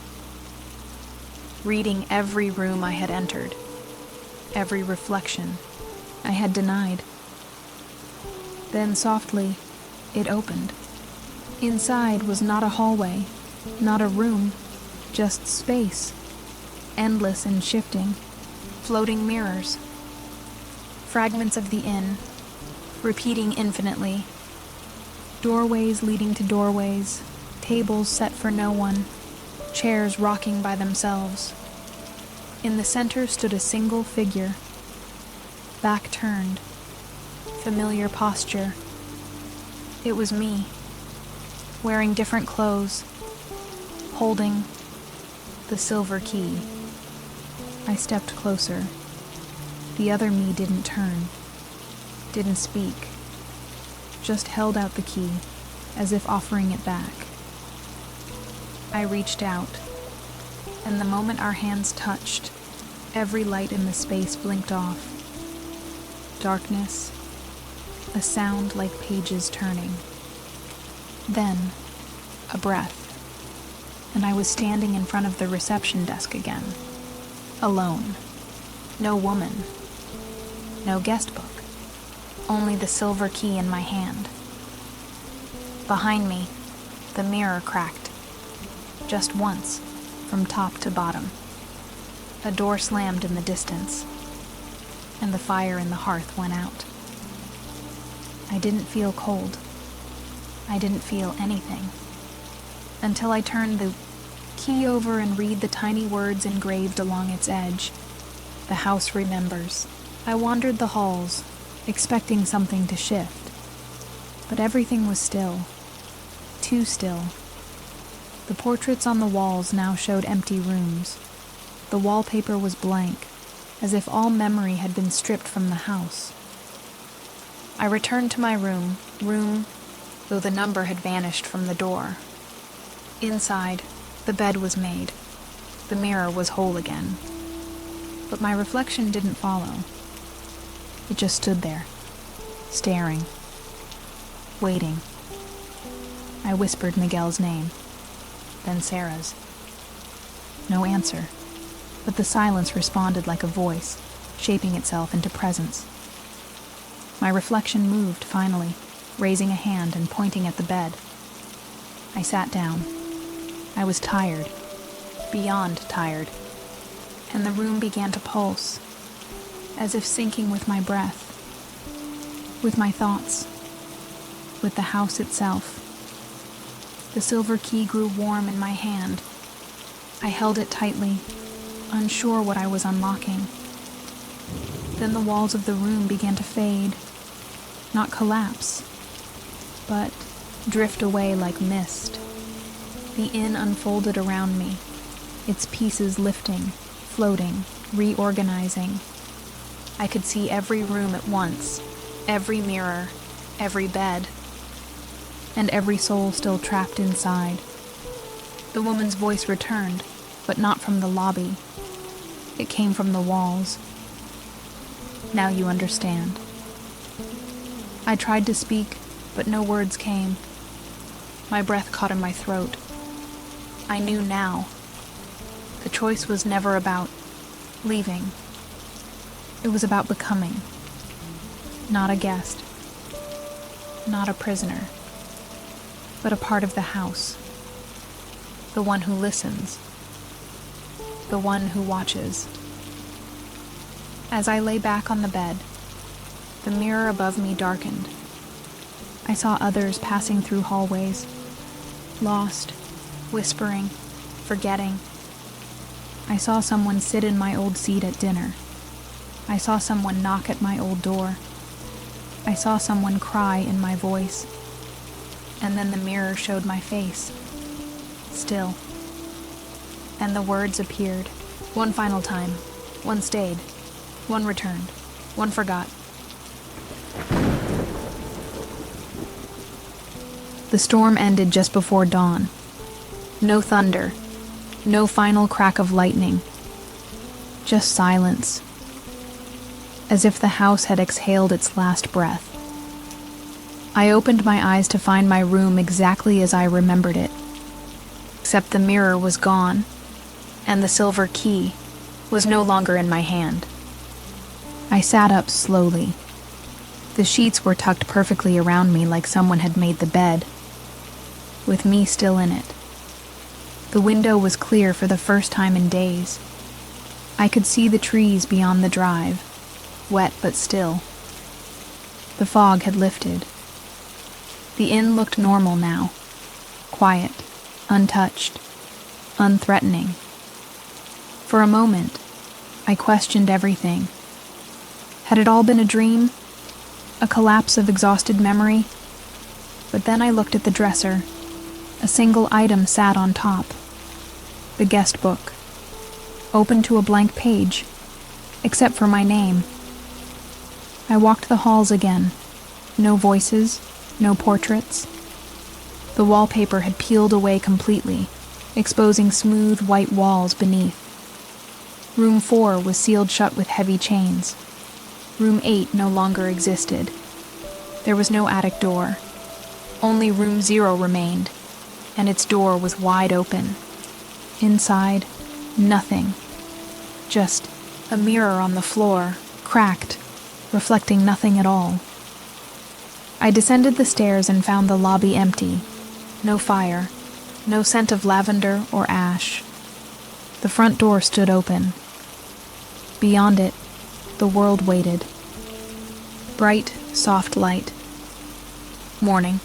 S1: reading every room I had entered, every reflection I had denied. Then softly, it opened. Inside was not a hallway, not a room, just space, endless and shifting, floating mirrors, fragments of the inn, repeating infinitely, doorways leading to doorways, tables set for no one, chairs rocking by themselves. In the center stood a single figure, back turned, familiar posture. It was me, wearing different clothes, holding the silver key. I stepped closer. The other me didn't turn, didn't speak, just held out the key, as if offering it back. I reached out, and the moment our hands touched, every light in the space blinked off. Darkness, a sound like pages turning. Then, a breath, and I was standing in front of the reception desk again, alone. No woman, no guest book, only the silver key in my hand. Behind me, the mirror cracked, just once, from top to bottom. A door slammed in the distance, and the fire in the hearth went out. I didn't feel cold. I didn't feel anything, until I turned the key over and read the tiny words engraved along its edge. The house remembers. I wandered the halls, expecting something to shift, but everything was still, too still. The portraits on the walls now showed empty rooms. The wallpaper was blank, as if all memory had been stripped from the house. I returned to my room, though the number had vanished from the door. Inside, the bed was made. The mirror was whole again. But my reflection didn't follow. It just stood there, staring, waiting. I whispered Miguel's name, then Sarah's. No answer, but the silence responded like a voice, shaping itself into presence. My reflection moved finally, raising a hand and pointing at the bed. I sat down. I was tired, beyond tired, and the room began to pulse, as if syncing with my breath, with my thoughts, with the house itself. The silver key grew warm in my hand. I held it tightly, unsure what I was unlocking. Then the walls of the room began to fade, not collapse, but drift away like mist. The inn unfolded around me, its pieces lifting, floating, reorganizing. I could see every room at once, every mirror, every bed, and every soul still trapped inside. The woman's voice returned, but not from the lobby. It came from the walls. Now you understand. I tried to speak, but no words came. My breath caught in my throat. I knew now. The choice was never about leaving. It was about becoming. Not a guest. Not a prisoner. But a part of the house. The one who listens. The one who watches. As I lay back on the bed, the mirror above me darkened. I saw others passing through hallways, lost, whispering, forgetting. I saw someone sit in my old seat at dinner. I saw someone knock at my old door. I saw someone cry in my voice. And then the mirror showed my face, still. And the words appeared, one final time. One stayed, one returned, one forgot. The storm ended just before dawn. No thunder, no final crack of lightning, just silence, as if the house had exhaled its last breath. I opened my eyes to find my room exactly as I remembered it. except the mirror was gone, and the silver key was no longer in my hand. I sat up slowly. The sheets were tucked perfectly around me like someone had made the bed, with me still in it. The window was clear for the first time in days. I could see the trees beyond the drive, wet but still. The fog had lifted. The inn looked normal now, quiet, untouched, unthreatening. For a moment, I questioned everything. Had it all been a dream? A collapse of exhausted memory? But then I looked at the dresser. A single item sat on top. The guest book, open to a blank page, except for my name. I walked the halls again. No voices, no portraits. The wallpaper had peeled away completely, exposing smooth white walls beneath. Room 4 was sealed shut with heavy chains. Room 8 no longer existed. There was no attic door. Only room 0 remained, and its door was wide open. Inside, nothing. Just a mirror on the floor, cracked, reflecting nothing at all. I descended the stairs and found the lobby empty. No fire, no scent of lavender or ash. The front door stood open. Beyond it, the world waited. Bright, soft light. Morning.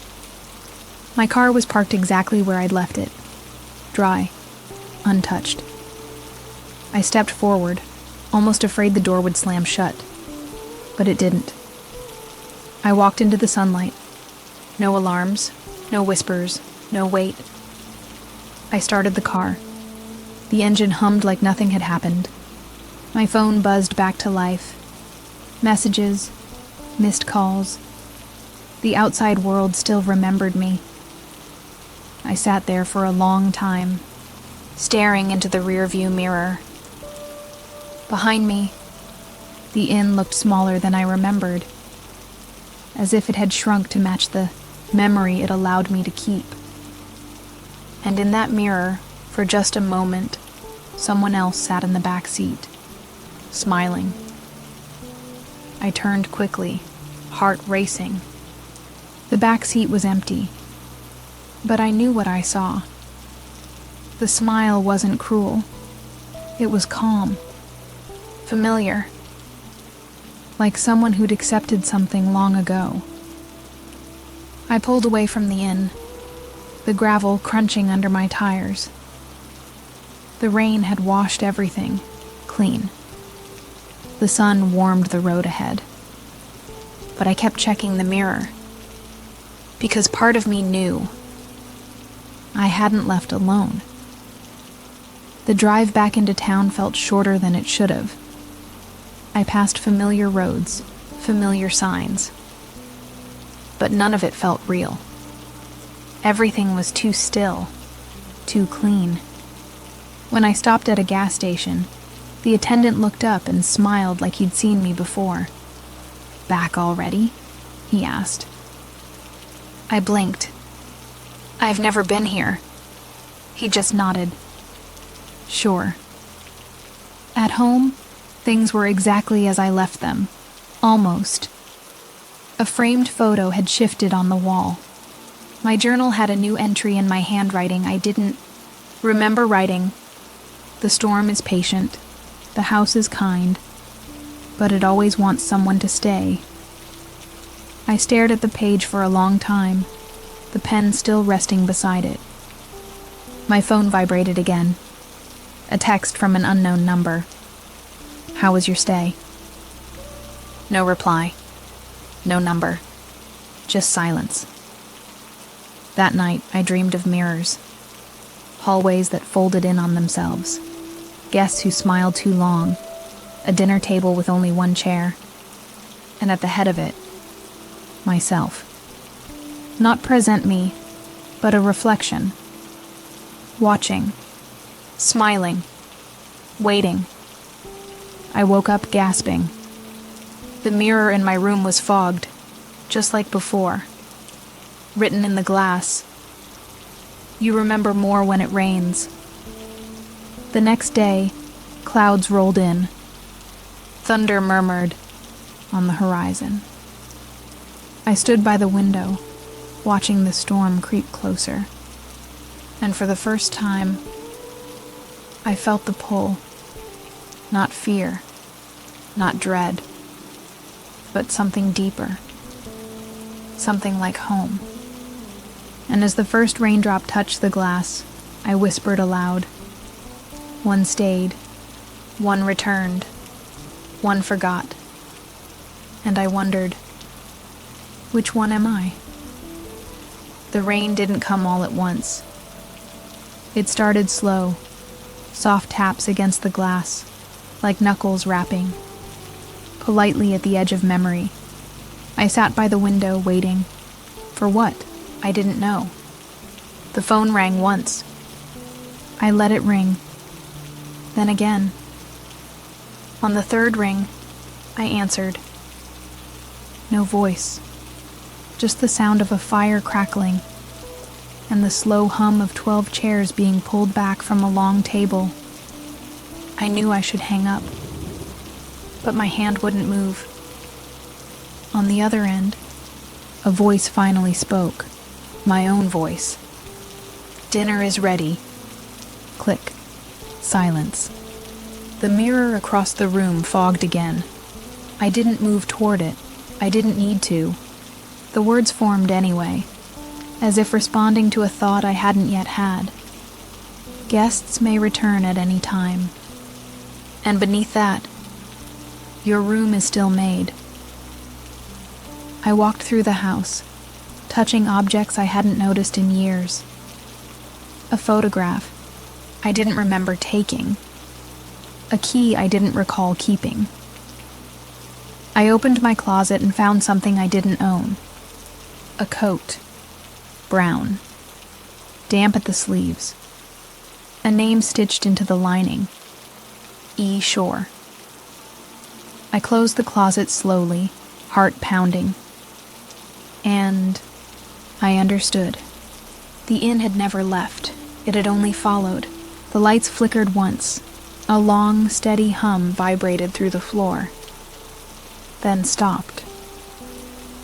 S1: My car was parked exactly where I'd left it. Dry, untouched. I stepped forward, almost afraid the door would slam shut. But it didn't. I walked into the sunlight. No alarms, no whispers, no wait. I started the car. The engine hummed like nothing had happened. My phone buzzed back to life. Messages, missed calls. The outside world still remembered me. I sat there for a long time, staring into the rearview mirror. Behind me, the inn looked smaller than I remembered, as if it had shrunk to match the memory it allowed me to keep. And in that mirror, for just a moment, someone else sat in the back seat, smiling. I turned quickly, heart racing. The back seat was empty, but I knew what I saw. The smile wasn't cruel. It was calm, familiar, like someone who'd accepted something long ago. I pulled away from the inn, the gravel crunching under my tires. The rain had washed everything clean. The sun warmed the road ahead. But I kept checking the mirror, because part of me knew I hadn't left alone. The drive back into town felt shorter than it should have. I passed familiar roads, familiar signs, but none of it felt real. Everything was too still, too clean. When I stopped at a gas station, the attendant looked up and smiled like he'd seen me before. "Back already?" he asked. I blinked. "I've never been here." He just nodded. "Sure." At home, things were exactly as I left them. Almost. A framed photo had shifted on the wall. My journal had a new entry in my handwriting I didn't remember writing. "The storm is patient. The house is kind. But it always wants someone to stay." I stared at the page for a long time, the pen still resting beside it. My phone vibrated again. A text from an unknown number. "How was your stay?" No reply. No number. Just silence. That night, I dreamed of mirrors. Hallways that folded in on themselves. Guests who smiled too long. A dinner table with only one chair. And at the head of it, myself. Not present me, but a reflection. Watching. Smiling. Waiting. I woke up gasping. The mirror in my room was fogged, just like before. Written in the glass, You remember more when it rains. The next day, clouds rolled in. Thunder murmured on the horizon. I stood by the window, watching the storm creep closer. And for the first time, I felt the pull. Not fear, not dread, but something deeper. Something like home. And as the first raindrop touched the glass, I whispered aloud. One stayed, one returned, one forgot. And I wondered, which one am I? The rain didn't come all at once. It started slow, soft taps against the glass, like knuckles rapping. Politely at the edge of memory, I sat by the window waiting. For what? I didn't know. The phone rang once. I let it ring. Then again. On the third ring, I answered. No voice. Just the sound of a fire crackling and the slow hum of 12 chairs being pulled back from a long table. I knew I should hang up, but my hand wouldn't move. On the other end, a voice finally spoke, my own voice. Dinner is ready. Click. Silence. The mirror across the room fogged again. I didn't move toward it. I didn't need to. The words formed anyway, as if responding to a thought I hadn't yet had. Guests may return at any time. And beneath that, your room is still made. I walked through the house, touching objects I hadn't noticed in years. A photograph I didn't remember taking. A key I didn't recall keeping. I opened my closet and found something I didn't own. A coat. Brown. Damp at the sleeves. A name stitched into the lining. E. Shore. I closed the closet slowly, heart pounding. And I understood. The inn had never left. It had only followed. The lights flickered once. A long, steady hum vibrated through the floor. Then stopped.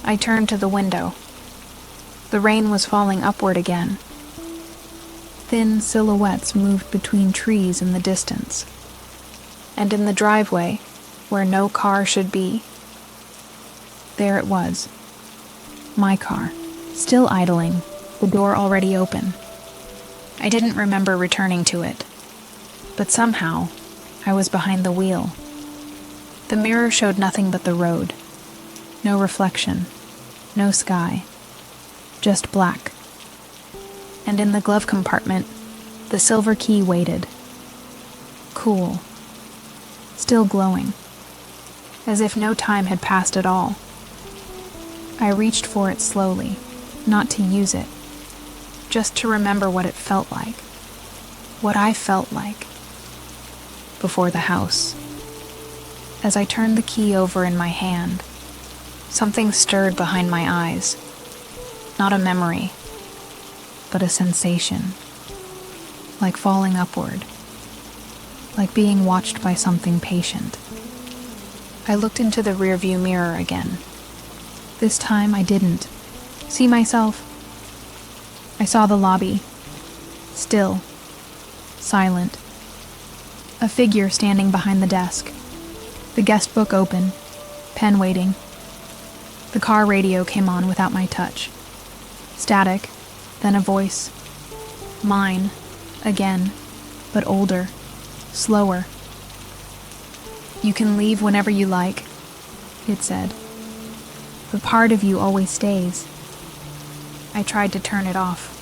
S1: I turned to the window. The rain was falling upward again. Thin silhouettes moved between trees in the distance. And in the driveway, where no car should be, there it was. My car, still idling, the door already open. I didn't remember returning to it, but somehow I was behind the wheel. The mirror showed nothing but the road. No reflection, no sky, just black. And in the glove compartment, the silver key waited. Cool. Still glowing. As if no time had passed at all. I reached for it slowly, not to use it, just to remember what it felt like. What I felt like. Before the house. As I turned the key over in my hand, something stirred behind my eyes. Not a memory, but a sensation. Like falling upward. Like being watched by something patient. I looked into the rearview mirror again. This time I didn't see myself. I saw the lobby. Still. Silent. A figure standing behind the desk. The guest book open. Pen waiting. The car radio came on without my touch. Static, then a voice. Mine, again, but older, slower. You can leave whenever you like, it said. But part of you always stays. I tried to turn it off.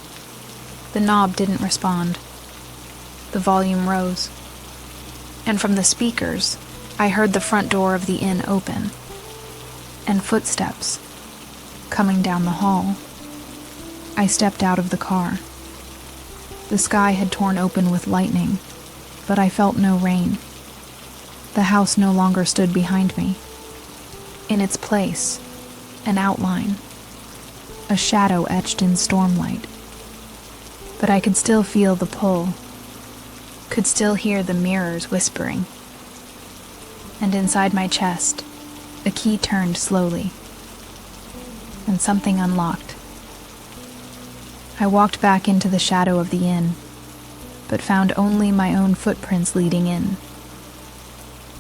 S1: The knob didn't respond. The volume rose. And from the speakers, I heard the front door of the inn open. And footsteps coming down the hall. I stepped out of the car. The sky had torn open with lightning, but I felt no rain. The house no longer stood behind me. In its place, an outline, a shadow etched in stormlight. but I could still feel the pull, could still hear the mirrors whispering. And inside my chest, a key turned slowly, and something unlocked. I walked back into the shadow of the inn, but found only my own footprints leading in.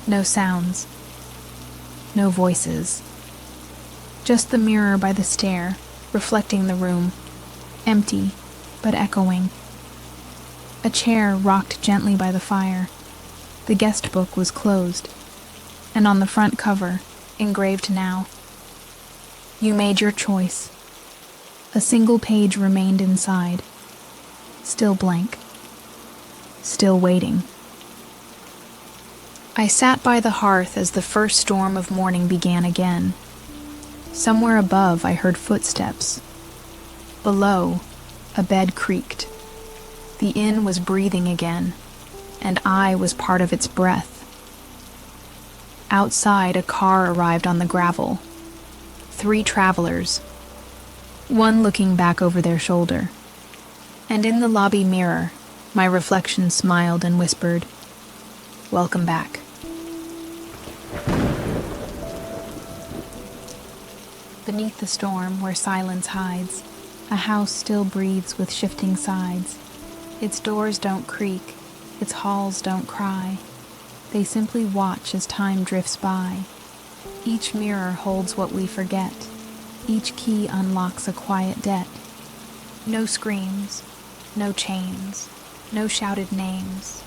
S1: No sounds, no voices, just the mirror by the stair, reflecting the room, empty but echoing. A chair rocked gently by the fire. The guest book was closed, and on the front cover, engraved now, "You made your choice." A single page remained inside, still blank, still waiting. I sat by the hearth as the first storm of morning began again. Somewhere above, I heard footsteps. Below, a bed creaked. The inn was breathing again, and I was part of its breath. Outside, a car arrived on the gravel. 3 travelers, one looking back over their shoulder. And in the lobby mirror, my reflection smiled and whispered, "Welcome back." Beneath the storm, where silence hides, a house still breathes with shifting sides. Its doors don't creak, its halls don't cry. They simply watch as time drifts by. Each mirror holds what we forget. Each key unlocks a quiet debt. No screams, no chains, no shouted names.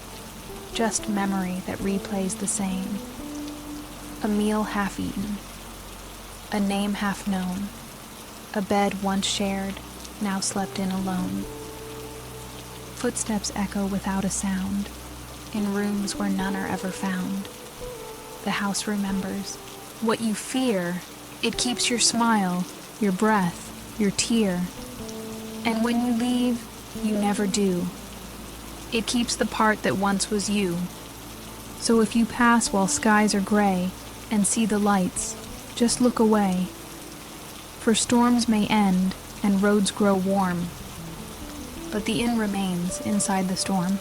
S1: Just memory that replays the same. A meal half eaten, a name half known, a bed once shared, now slept in alone. Footsteps echo without a sound, in rooms where none are ever found. The house remembers. What you fear, it keeps your smile, your breath, your tear. And when you leave, you never do. It keeps the part that once was you. So if you pass while skies are gray and see the lights, just look away. For storms may end and roads grow warm, but the inn remains inside the storm.